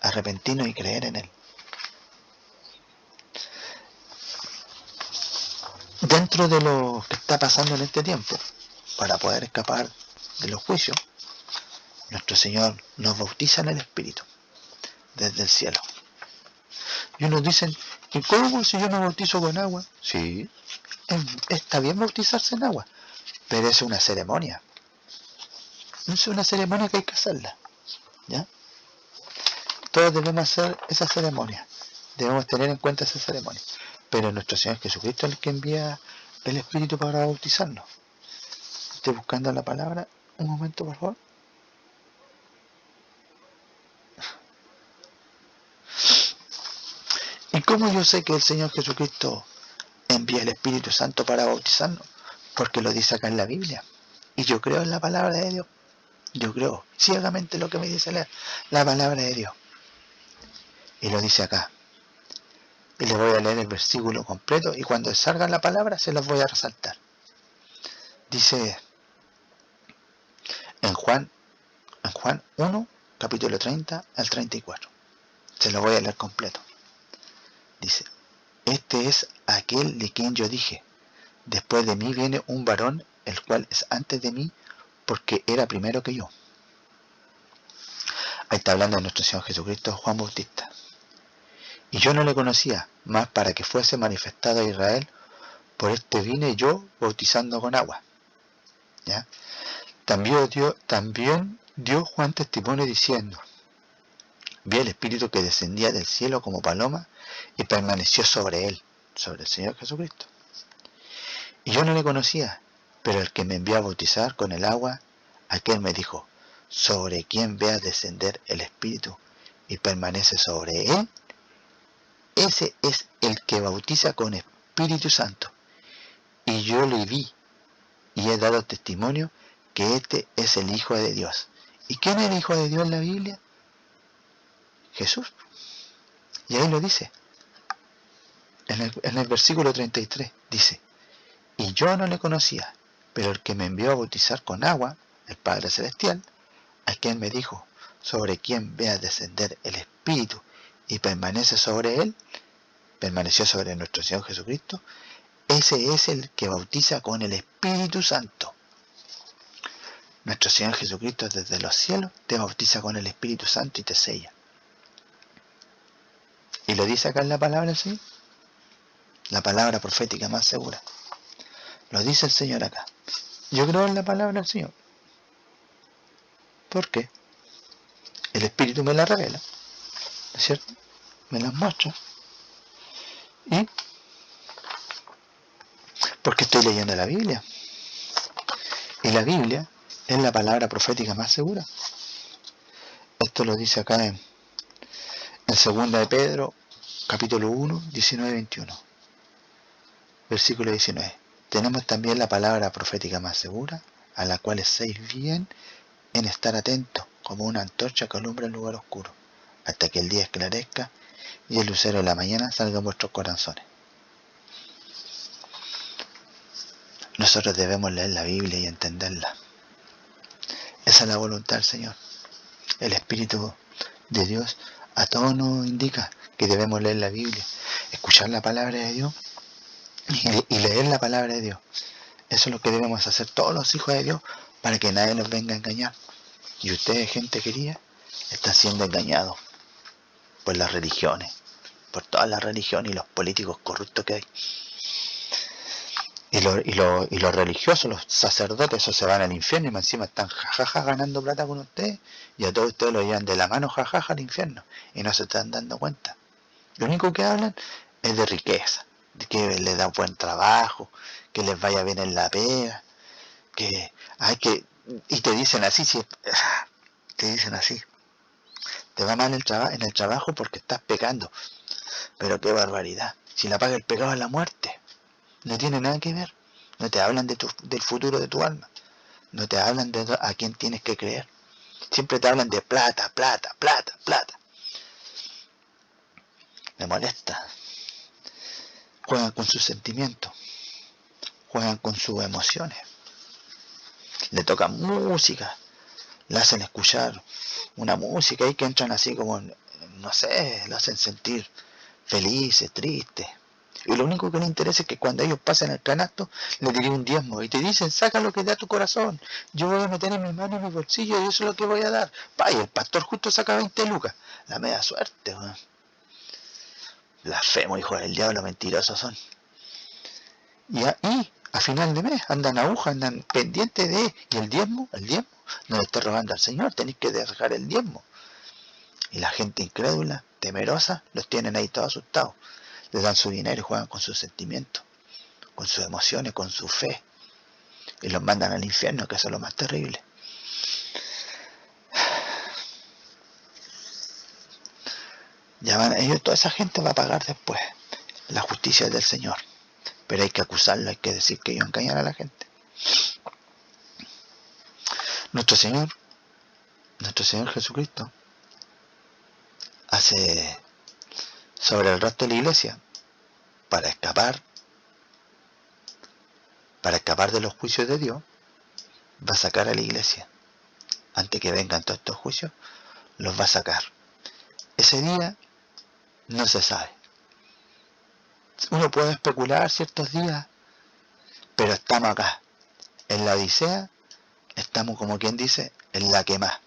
Arrepentirnos y creer en Él. Dentro de lo que está pasando en este tiempo, para poder escapar de los juicios, nuestro Señor nos bautiza en el Espíritu, desde el cielo. Y unos dicen, ¿y cómo si yo me bautizo con agua? Sí, está bien bautizarse en agua, pero es una ceremonia. No es una ceremonia que hay que hacerla, ¿ya? Todos debemos hacer esa ceremonia, debemos tener en cuenta esa ceremonia, pero nuestro Señor Jesucristo es el que envía el Espíritu para bautizarnos. Estoy buscando la palabra, un momento por favor. ¿Y cómo yo sé que el Señor Jesucristo envía el Espíritu Santo para bautizarnos? Porque lo dice acá en la Biblia, y yo creo en la palabra de Dios. Yo creo ciegamente lo que me dice leer, la palabra de Dios. Y lo dice acá. Y les voy a leer el versículo completo y cuando salga la palabra se las voy a resaltar. Dice en Juan 1, capítulo 30 al 34. Se lo voy a leer completo. Dice: este es aquel de quien yo dije, después de mí viene un varón, el cual es antes de mí, porque era primero que yo. Ahí está hablando de nuestro Señor Jesucristo, Juan Bautista. Y yo no le conocía, más para que fuese manifestado a Israel, por este vine yo bautizando con agua. ¿Ya? También dio Juan testimonio diciendo: vi el Espíritu que descendía del cielo como paloma y permaneció sobre él, sobre el Señor Jesucristo. Y yo no le conocía, pero el que me envió a bautizar con el agua, aquel me dijo: sobre quien veas descender el Espíritu y permanece sobre él, ese es el que bautiza con Espíritu Santo. Y yo le vi y he dado testimonio que este es el Hijo de Dios. ¿Y quién es el Hijo de Dios en la Biblia? Jesús. Y ahí lo dice. En el versículo 33 dice: y yo no le conocía, pero el que me envió a bautizar con agua, el Padre Celestial, a quien me dijo: sobre quien vea descender el Espíritu y permanece sobre él, permaneció sobre nuestro Señor Jesucristo, ese es el que bautiza con el Espíritu Santo. Nuestro Señor Jesucristo desde los cielos te bautiza con el Espíritu Santo y te sella. Y lo dice acá en la palabra del Señor, la palabra profética más segura. Lo dice el Señor acá. Yo creo en la palabra del Señor. ¿Por qué? El Espíritu me la revela, ¿no es cierto? Me las muestra. ¿Y? Porque estoy leyendo la Biblia. Y la Biblia es la palabra profética más segura. Esto lo dice acá en 2 de Pedro, capítulo 1, 19-21. Versículo 19. Tenemos también la palabra profética más segura, a la cual estéis bien en estar atentos como una antorcha que alumbra el lugar oscuro, hasta que el día esclarezca y el lucero de la mañana salga en vuestros corazones. Nosotros debemos leer la Biblia y entenderla. Esa es la voluntad del Señor. El Espíritu de Dios a todos nos indica que debemos leer la Biblia, escuchar la palabra de Dios y leer la palabra de Dios. Eso es lo que debemos hacer todos los hijos de Dios para que nadie nos venga a engañar. Y ustedes, gente querida, están siendo engañados por las religiones, por todas las religiones y los políticos corruptos que hay. Y los religiosos, los sacerdotes, esos se van al infierno y encima están jajaja ganando plata con ustedes, y a todos ustedes lo llevan de la mano jajaja al infierno y no se están dando cuenta. Lo único que hablan es de riqueza, de que les da buen trabajo, que les vaya bien en la pega, que hay que, y te dicen así, te va mal en el trabajo porque estás pecando. Pero qué barbaridad, si la paga el pecado es la muerte. No tiene nada que ver. No te hablan del futuro de tu alma. No te hablan de a quién tienes que creer. Siempre te hablan de plata, plata, plata, plata. Me molesta. Juegan con sus sentimientos. Juegan con sus emociones. Le tocan música. Le hacen escuchar una música y que entran así como, no sé, lo hacen sentir felices, tristes. Y lo único que les interesa es que cuando ellos pasan el canasto, les diré un diezmo. Y te dicen, saca lo que da tu corazón. Yo voy a meter en mi mano en mi bolsillo y eso es lo que voy a dar. Y el pastor justo saca 20 lucas. La media suerte, weón. Blasfemo, hijos del diablo, mentirosos son. Y a final de mes andan agujas, andan pendientes de... Y el diezmo, no le estés robando al Señor, tenéis que dejar el diezmo. Y la gente incrédula, temerosa, los tienen ahí todos asustados. Les dan su dinero y juegan con sus sentimientos, con sus emociones, con su fe. Y los mandan al infierno, que eso es lo más terrible. Ellos, toda esa gente va a pagar después. La justicia es del Señor. Pero hay que acusarlo, hay que decir que ellos engañan a la gente. Nuestro Señor Jesucristo hace sobre el resto de la iglesia para escapar de los juicios de Dios. Va a sacar a la iglesia antes que vengan todos estos juicios, los va a sacar. Ese día no se sabe. Uno puede especular ciertos días, pero estamos acá en la Odisea, estamos como quien dice en la quemada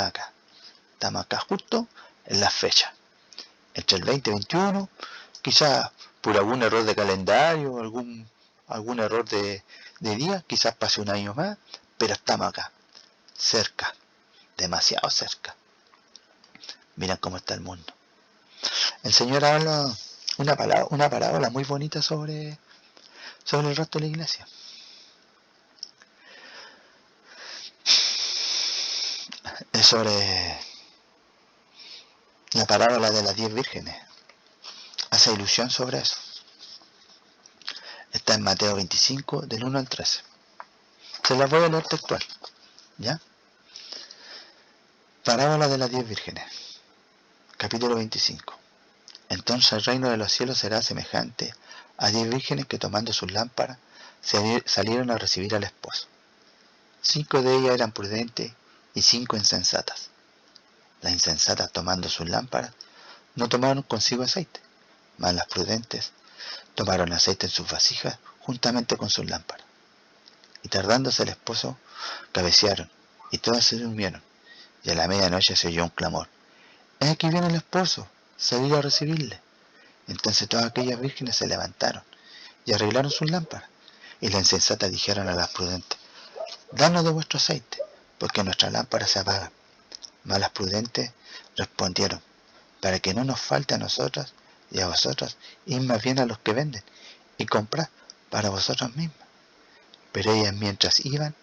acá. Estamos acá justo en las fechas entre el 20 y 21, quizás por algún error de calendario, algún error de día, quizás pase un año más, pero estamos acá, cerca, demasiado cerca. Miren cómo está el mundo. El Señor habla una parábola muy bonita sobre el resto de la iglesia. Es sobre la parábola de las 10 vírgenes. Hace ilusión sobre eso. Está en Mateo 25, del 1 al 13. Se las voy a leer textual, ¿ya? Parábola de las 10 vírgenes, capítulo 25. Entonces el reino de los cielos será semejante a 10 vírgenes que tomando sus lámparas salieron a recibir al esposo. 5 de ellas eran prudentes y 5 insensatas. Las insensatas, tomando sus lámparas, no tomaron consigo aceite, mas las prudentes tomaron aceite en sus vasijas juntamente con sus lámparas. Y tardándose el esposo, cabecearon, y todas se durmieron. Y a la medianoche se oyó un clamor: «¡He aquí viene el esposo! ¡Salid a recibirle!». Entonces todas aquellas vírgenes se levantaron y arreglaron sus lámparas. Y las insensatas dijeron a las prudentes: «Danos de vuestro aceite, porque nuestras lámparas se apagan». Mas las prudentes respondieron: «Para que no nos falte a nosotras y a vosotras, id más bien a los que venden, y comprad para vosotras mismas». Pero ellas, mientras iban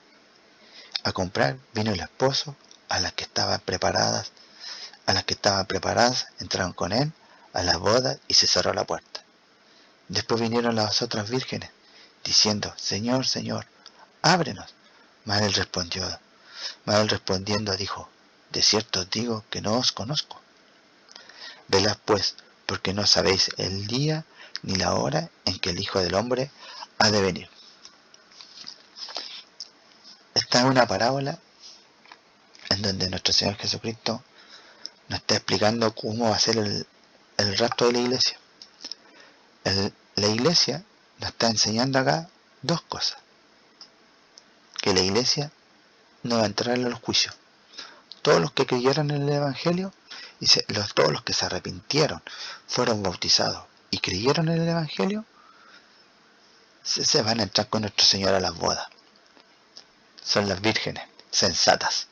a comprar, vino el esposo, a las que estaban preparadas, entraron con él a la boda y se cerró la puerta. Después vinieron las otras vírgenes, diciendo: «Señor, Señor, ábrenos». Mas él respondió: Mas él respondiendo dijo: de cierto os digo que no os conozco. Velad pues, porque no sabéis el día ni la hora en que el Hijo del Hombre ha de venir. Esta es una parábola en donde nuestro Señor Jesucristo nos está explicando cómo va a ser el rapto de la iglesia. La iglesia nos está enseñando acá dos cosas: que la iglesia no va a entrar en los juicios. Todos los que creyeron en el Evangelio, y todos los que se arrepintieron, fueron bautizados y creyeron en el Evangelio, se van a entrar con nuestro Señor a las bodas. Son las vírgenes sensatas.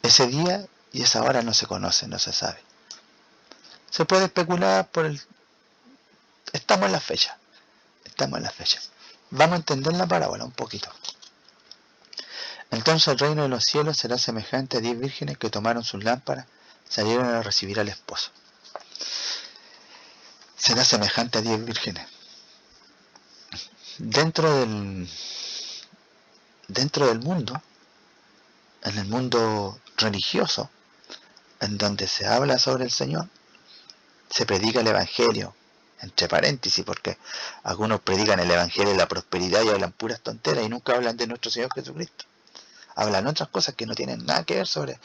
Ese día y esa hora no se conoce, no se sabe. Se puede especular Estamos en la fecha. Vamos a entender la parábola un poquito. Entonces el reino de los cielos será semejante a 10 vírgenes que tomaron sus lámparas, salieron a recibir al esposo. Será semejante a 10 vírgenes. Dentro del mundo, en el mundo religioso, en donde se habla sobre el Señor, se predica el Evangelio, entre paréntesis, porque algunos predican el Evangelio de la prosperidad y hablan puras tonteras y nunca hablan de nuestro Señor Jesucristo. Hablan otras cosas que no tienen nada que ver sobre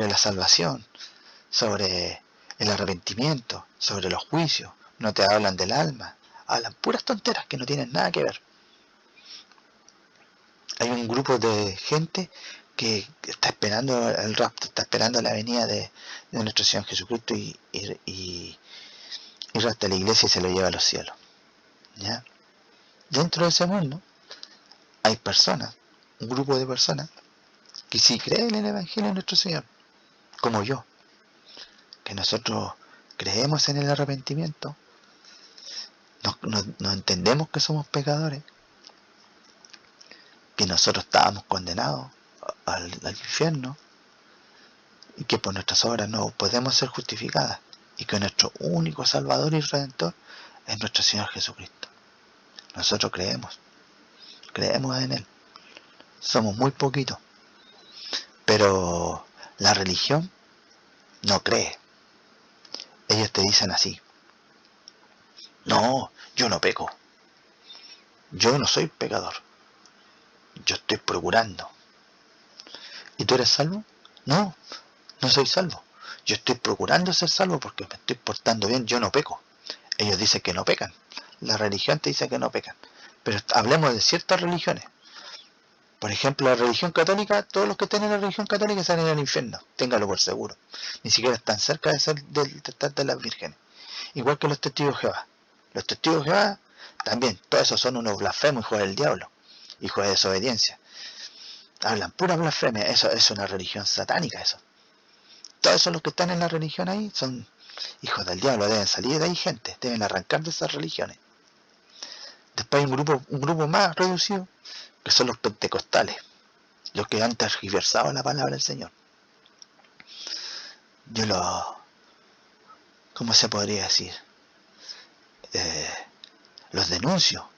la salvación, sobre el arrepentimiento, sobre los juicios. No te hablan del alma, hablan puras tonteras que no tienen nada que ver. Hay un grupo de gente que está esperando el rapto, está esperando la venida de nuestro Señor Jesucristo y rapta la iglesia y se lo lleva a los cielos. ¿Ya? Dentro de ese mundo hay personas, un grupo de personas que sí creen en el Evangelio de nuestro Señor, como yo, que nosotros creemos en el arrepentimiento, nos entendemos que somos pecadores, que nosotros estábamos condenados al infierno y que por nuestras obras no podemos ser justificadas y que nuestro único Salvador y Redentor es nuestro Señor Jesucristo. Nosotros creemos en Él. Somos muy poquitos, pero la religión no cree. Ellos te dicen así: no, yo no peco, yo no soy pecador, yo estoy procurando. ¿Y tú eres salvo? No, no soy salvo, yo estoy procurando ser salvo porque me estoy portando bien, yo no peco. Ellos dicen que no pecan, la religión te dice que no pecan, pero hablemos de ciertas religiones. Por ejemplo, la religión católica, todos los que tienen la religión católica salen al infierno, téngalo por seguro. Ni siquiera están cerca de estar de las vírgenes. Igual que los testigos de Jehová. Los testigos de Jehová también, todos esos son unos blasfemos, hijos del diablo, hijos de desobediencia. Hablan pura blasfemia, eso es una religión satánica, eso. Todos esos los que están en la religión ahí son hijos del diablo, deben salir de ahí, gente, deben arrancar de esas religiones. Después hay un grupo más reducido, que son los pentecostales, los que han tergiversado la palabra del Señor. ¿Cómo se podría decir? Los denuncio.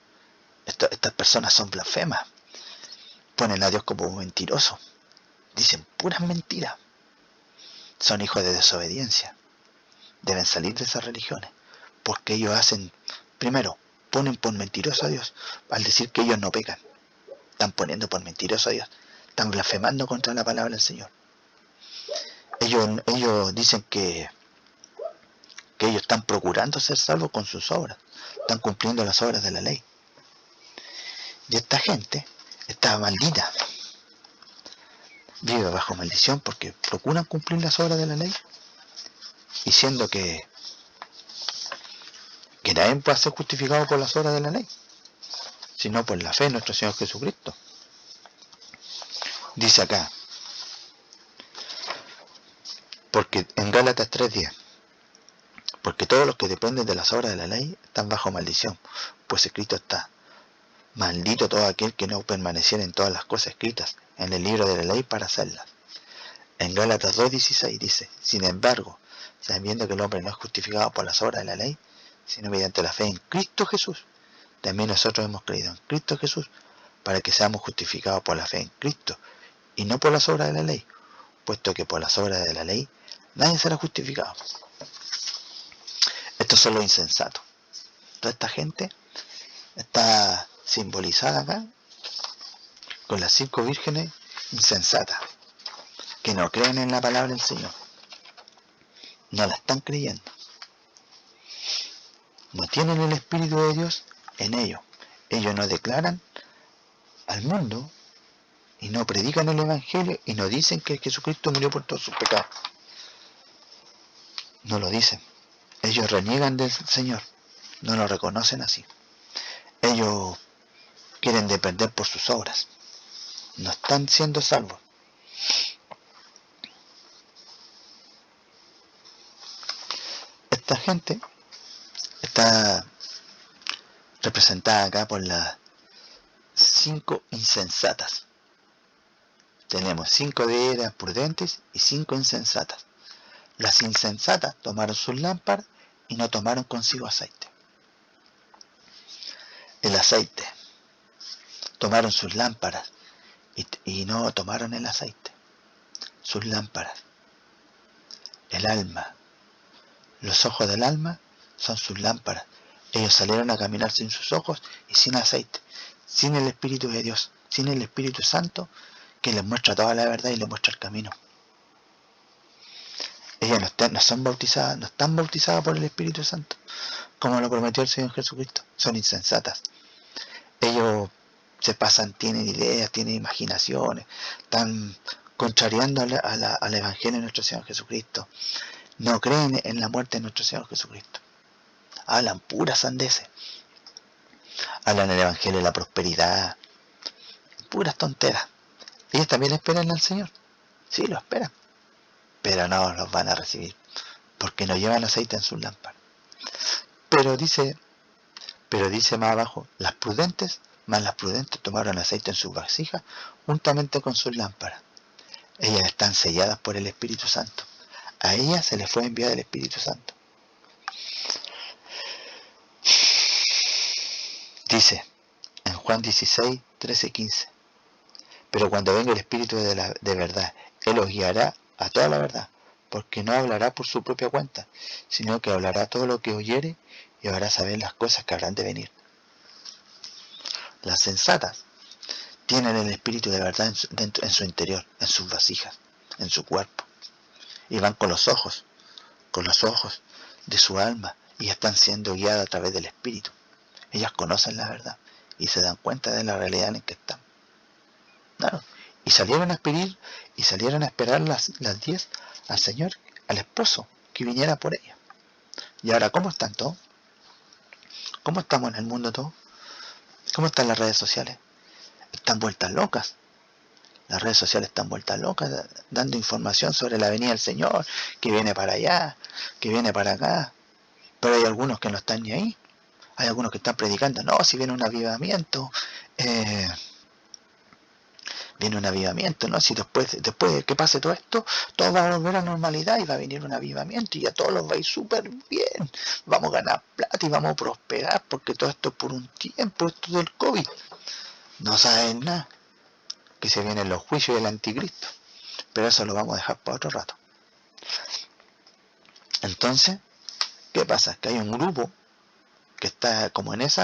Estas personas son blasfemas, ponen a Dios como un mentiroso, dicen puras mentiras, son hijos de desobediencia, deben salir de esas religiones, porque ellos primero, ponen por mentiroso a Dios, al decir que ellos no pecan, están poniendo por mentiroso a Dios, están blasfemando contra la palabra del Señor. Ellos dicen que ellos están procurando ser salvos con sus obras, están cumpliendo las obras de la ley. Y esta gente está maldita, vive bajo maldición porque procuran cumplir las obras de la ley, diciendo que nadie puede ser justificado por las obras de la ley, sino por la fe en nuestro Señor Jesucristo. Dice acá, porque en Gálatas 3:10, porque todos los que dependen de las obras de la ley están bajo maldición, pues escrito está: maldito todo aquel que no permaneciera en todas las cosas escritas en el libro de la ley para hacerlas. En Gálatas 2:16 dice: sin embargo, sabiendo que el hombre no es justificado por las obras de la ley, sino mediante la fe en Cristo Jesús, también nosotros hemos creído en Cristo Jesús, para que seamos justificados por la fe en Cristo, y no por las obras de la ley, puesto que por las obras de la ley nadie será justificado. Estos son los insensatos. Toda esta gente está simbolizada acá con las 5 vírgenes insensatas, que no creen en la palabra del Señor, no la están creyendo, no tienen el Espíritu de Dios en ellos. Ellos no declaran al mundo y no predican el Evangelio y no dicen que Jesucristo murió por todos sus pecados. No lo dicen. Ellos reniegan del Señor, no lo reconocen así. Ellos quieren depender por sus obras, no están siendo salvos. Esta gente está representada acá por las 5 insensatas. Tenemos 5 de ellas prudentes y 5 insensatas. Las insensatas tomaron sus lámparas y no tomaron consigo aceite. El aceite. Tomaron sus lámparas y no tomaron el aceite. Sus lámparas. El alma. Los ojos del alma son sus lámparas. Ellos salieron a caminar sin sus ojos y sin aceite, sin el Espíritu de Dios, sin el Espíritu Santo que les muestra toda la verdad y les muestra el camino. Ellas no son bautizadas, no están bautizadas por el Espíritu Santo, como lo prometió el Señor Jesucristo. Son insensatas. Ellos se pasan, tienen ideas, tienen imaginaciones, están contrariando al Evangelio de nuestro Señor Jesucristo. No creen en la muerte de nuestro Señor Jesucristo. Hablan puras sandeces. Hablan el Evangelio de la prosperidad. Puras tonteras. Ellos también esperan al Señor. Sí, lo esperan. Pero no los van a recibir. Porque no llevan aceite en sus lámparas. Pero dice más abajo, las prudentes tomaron aceite en sus vasijas juntamente con sus lámparas. Ellas están selladas por el Espíritu Santo. A ellas se les fue enviado el Espíritu Santo. Dice en Juan 16, 13, 15. Pero cuando venga el Espíritu de verdad, Él os guiará a toda la verdad, porque no hablará por su propia cuenta, sino que hablará todo lo que oyere y os hará saber las cosas que habrán de venir. Las sensatas tienen el Espíritu de verdad en su interior, en sus vasijas, en su cuerpo, y van con los ojos de su alma, y están siendo guiadas a través del Espíritu. Ellas conocen la verdad y se dan cuenta de la realidad en que están. Claro. Y salieron a esperar las 10 al Señor, al esposo, que viniera por ella. Y ahora, ¿cómo están todos? ¿Cómo estamos en el mundo todos? ¿Cómo están las redes sociales? Están vueltas locas. Las redes sociales están vueltas locas, dando información sobre la venida del Señor, que viene para allá, que viene para acá. Pero hay algunos que no están ni ahí. Hay algunos que están predicando, no, si viene un avivamiento, ¿no? Si después de que pase todo esto, todo va a volver a normalidad y va a venir un avivamiento y a todos los va a ir súper bien. Vamos a ganar plata y vamos a prosperar porque todo esto es por un tiempo, esto del COVID. No saben nada, que se vienen los juicios del anticristo, pero eso lo vamos a dejar para otro rato. Entonces, ¿qué pasa? Que hay un grupo que está como en ese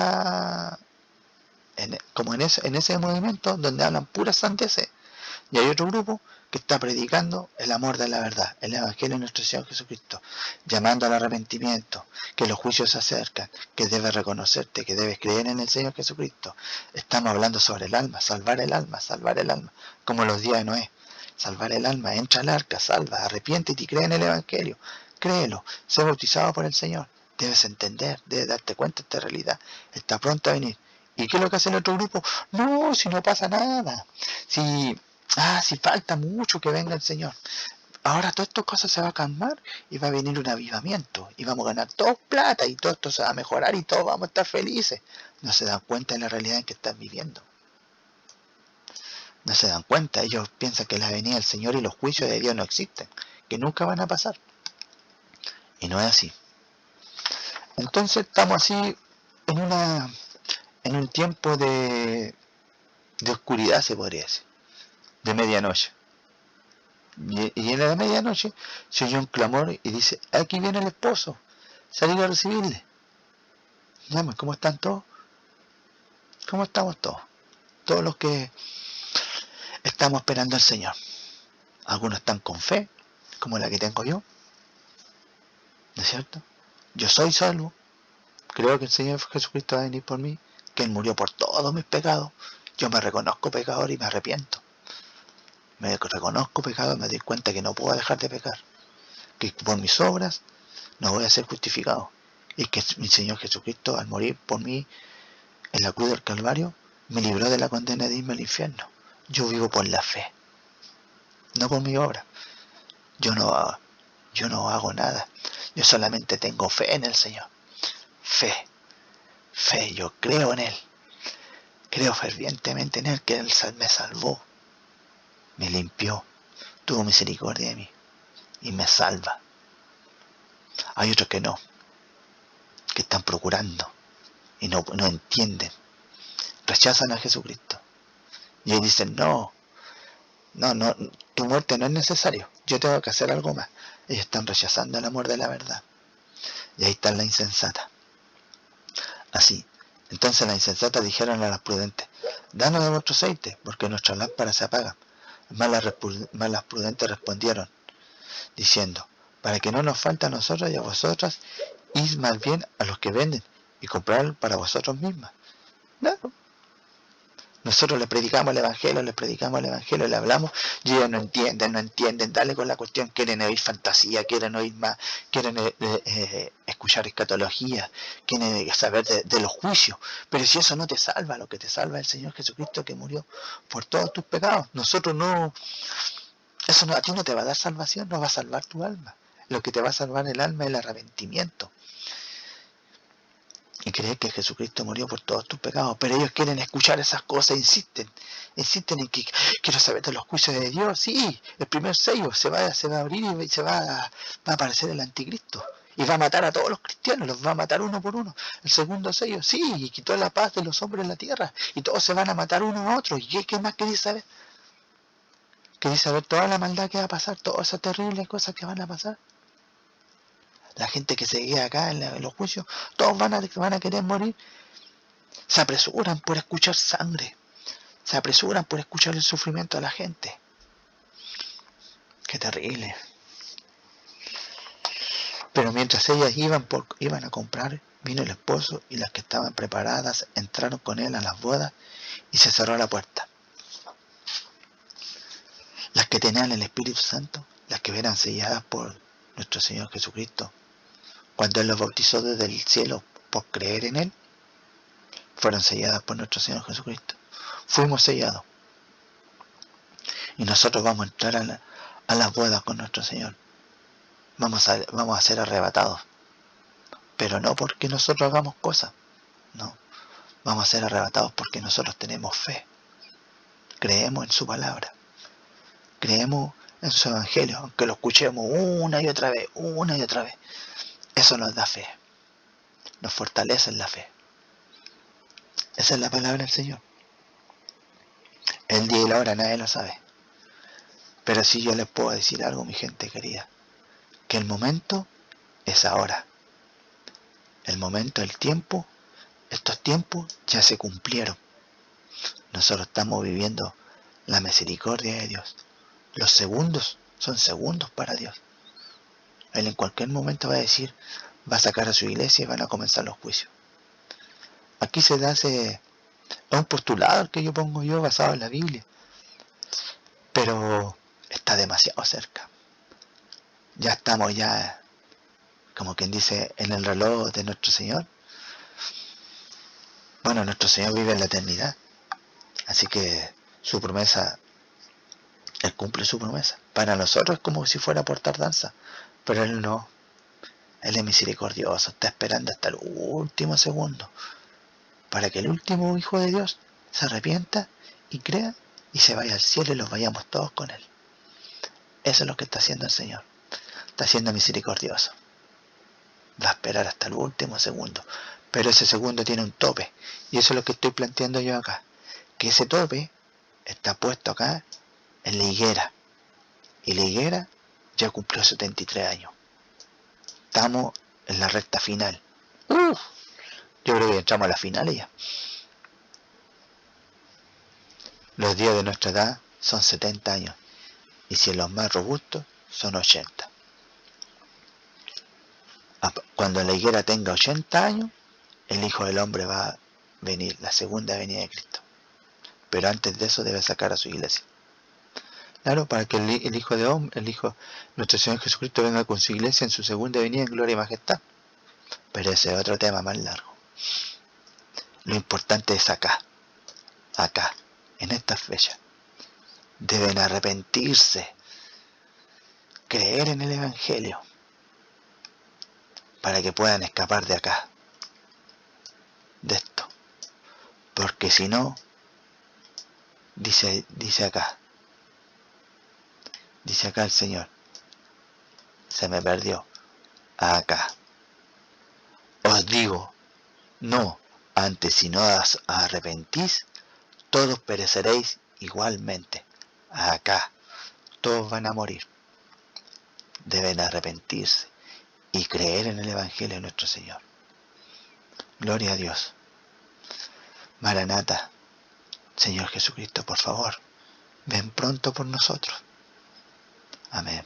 movimiento donde hablan puras sandeces, y hay otro grupo que está predicando el amor de la verdad, el Evangelio de nuestro Señor Jesucristo, llamando al arrepentimiento, que los juicios se acercan, que debes reconocerte, que debes creer en el Señor Jesucristo. Estamos hablando sobre el alma, salvar el alma, como los días de Noé. Salvar el alma, entra al arca, salva, arrepiéntete y cree en el Evangelio, créelo, sé bautizado por el Señor. Debes entender, debes darte cuenta de esta realidad, está pronto a venir. ¿Y qué es lo que hace el otro grupo? No, si no pasa nada, si falta mucho que venga el Señor. Ahora todas estas cosas se va a calmar y va a venir un avivamiento y vamos a ganar todos plata y todo esto se va a mejorar y todos vamos a estar felices. No se dan cuenta de la realidad en que están viviendo. No se dan cuenta, ellos piensan que la venida del Señor y los juicios de Dios no existen, que nunca van a pasar. Y no es así. Entonces estamos así en en un tiempo de oscuridad, se podría decir, de medianoche. Y en la medianoche se oyó un clamor y dice, aquí viene el esposo, salir a recibirle. Llama, ¿cómo están todos? ¿Cómo estamos todos? Todos los que estamos esperando al Señor. Algunos están con fe, como la que tengo yo, ¿no es cierto? Yo soy salvo, creo que el Señor Jesucristo va a venir por mí, que Él murió por todos mis pecados. Yo me reconozco pecador y me arrepiento. Me reconozco pecador, me doy cuenta que no puedo dejar de pecar, que por mis obras no voy a ser justificado, y que mi Señor Jesucristo, al morir por mí en la cruz del Calvario, me libró de la condena de irme al infierno. Yo vivo por la fe, no por mi obra. Yo no hago nada. Yo solamente tengo fe en el Señor. Fe, yo creo en Él. Creo fervientemente en Él, que Él me salvó, me limpió, tuvo misericordia de mí y me salva. Hay otros que no, que están procurando y no entienden, rechazan a Jesucristo y ellos dicen, no, tu muerte no es necesario, yo tengo que hacer algo más. Ellos están rechazando el amor de la verdad, y ahí está la insensata. Así, entonces las insensatas dijeron a las prudentes, danos de vuestro aceite, porque nuestras lámparas se apagan. Más las prudentes respondieron, diciendo, para que no nos falte a nosotros y a vosotras, id más bien a los que venden y comprad para vosotros mismas. Claro. Nosotros les predicamos el evangelio, le hablamos, y ellos no entienden, dale con la cuestión, quieren oír fantasía, quieren oír más, quieren escuchar escatología, quieren saber de los juicios, pero si eso no te salva, lo que te salva es el Señor Jesucristo, que murió por todos tus pecados. Nosotros no, eso no, a ti no te va a dar salvación, no va a salvar tu alma. Lo que te va a salvar el alma es el arrepentimiento y creer que Jesucristo murió por todos tus pecados. Pero ellos quieren escuchar esas cosas, insisten en que quiero saber de los juicios de Dios. Sí, el primer sello se va a abrir y va a aparecer el anticristo y va a matar a todos los cristianos, los va a matar uno por uno. El segundo sello, sí, y quitó la paz de los hombres en la tierra y todos se van a matar uno a otro. ¿Y qué más queréis saber? ¿Queréis saber toda la maldad que va a pasar, todas esas terribles cosas que van a pasar? La gente que se queda acá en los juicios, todos van a querer morir. Se apresuran por escuchar sangre, se apresuran por escuchar el sufrimiento de la gente. Qué terrible. Pero mientras ellas iban a comprar, vino el esposo, y las que estaban preparadas entraron con él a las bodas, y se cerró la puerta. Las que tenían el Espíritu Santo, las que eran selladas por nuestro Señor Jesucristo, cuando Él los bautizó desde el cielo por creer en Él, fueron selladas por nuestro Señor Jesucristo. Fuimos sellados. Y nosotros vamos a entrar a las bodas con nuestro Señor. Vamos a ser arrebatados. Pero no porque nosotros hagamos cosas. No. Vamos a ser arrebatados porque nosotros tenemos fe. Creemos en su palabra. Creemos en su evangelio. Aunque lo escuchemos una y otra vez. Eso nos da fe. Nos fortalece en la fe. Esa es la palabra del Señor. El día y la hora nadie lo sabe. Pero sí yo les puedo decir algo, mi gente querida. Que el momento es ahora. El momento, el tiempo, estos tiempos ya se cumplieron. Nosotros estamos viviendo la misericordia de Dios. Los segundos son segundos para Dios. Él en cualquier momento va a decir, va a sacar a su iglesia y van a comenzar los juicios. Aquí se hace un postulado que yo pongo yo basado en la Biblia, pero está demasiado cerca. Ya estamos como quien dice, en el reloj de nuestro Señor. Bueno, nuestro Señor vive en la eternidad, así que su promesa, Él cumple su promesa. Para nosotros es como si fuera por tardanza, pero Él no. Él es misericordioso, está esperando hasta el último segundo para que el último hijo de Dios se arrepienta y crea y se vaya al cielo y los vayamos todos con Él. Eso es lo que está haciendo el Señor. Está siendo misericordioso. Va a esperar hasta el último segundo Pero ese segundo tiene un tope. Y eso es lo que estoy planteando yo acá. Que ese tope está puesto acá en la higuera. Y la higuera ya cumplió 73 años. Estamos en la recta final. Yo creo que entramos a la final ya. Los días de nuestra edad son 70 años. Y si en los más robustos son 80. Cuando la higuera tenga 80 años, el Hijo del Hombre va a venir, la segunda venida de Cristo. Pero antes de eso debe sacar a su iglesia. Claro, para que el Hijo de Hombre, nuestro Señor Jesucristo venga con su iglesia en su segunda venida en gloria y majestad. Pero ese es otro tema más largo. Lo importante es acá, en estas fechas. Deben arrepentirse, creer en el Evangelio, para que puedan escapar de acá, de esto. Porque si no, dice acá el Señor, se me perdió, acá. Os digo, no, antes si no os arrepentís, todos pereceréis igualmente. Acá, todos van a morir. Deben arrepentirse y creer en el Evangelio de nuestro Señor. Gloria a Dios. Maranata, Señor Jesucristo, por favor, ven pronto por nosotros. Amén.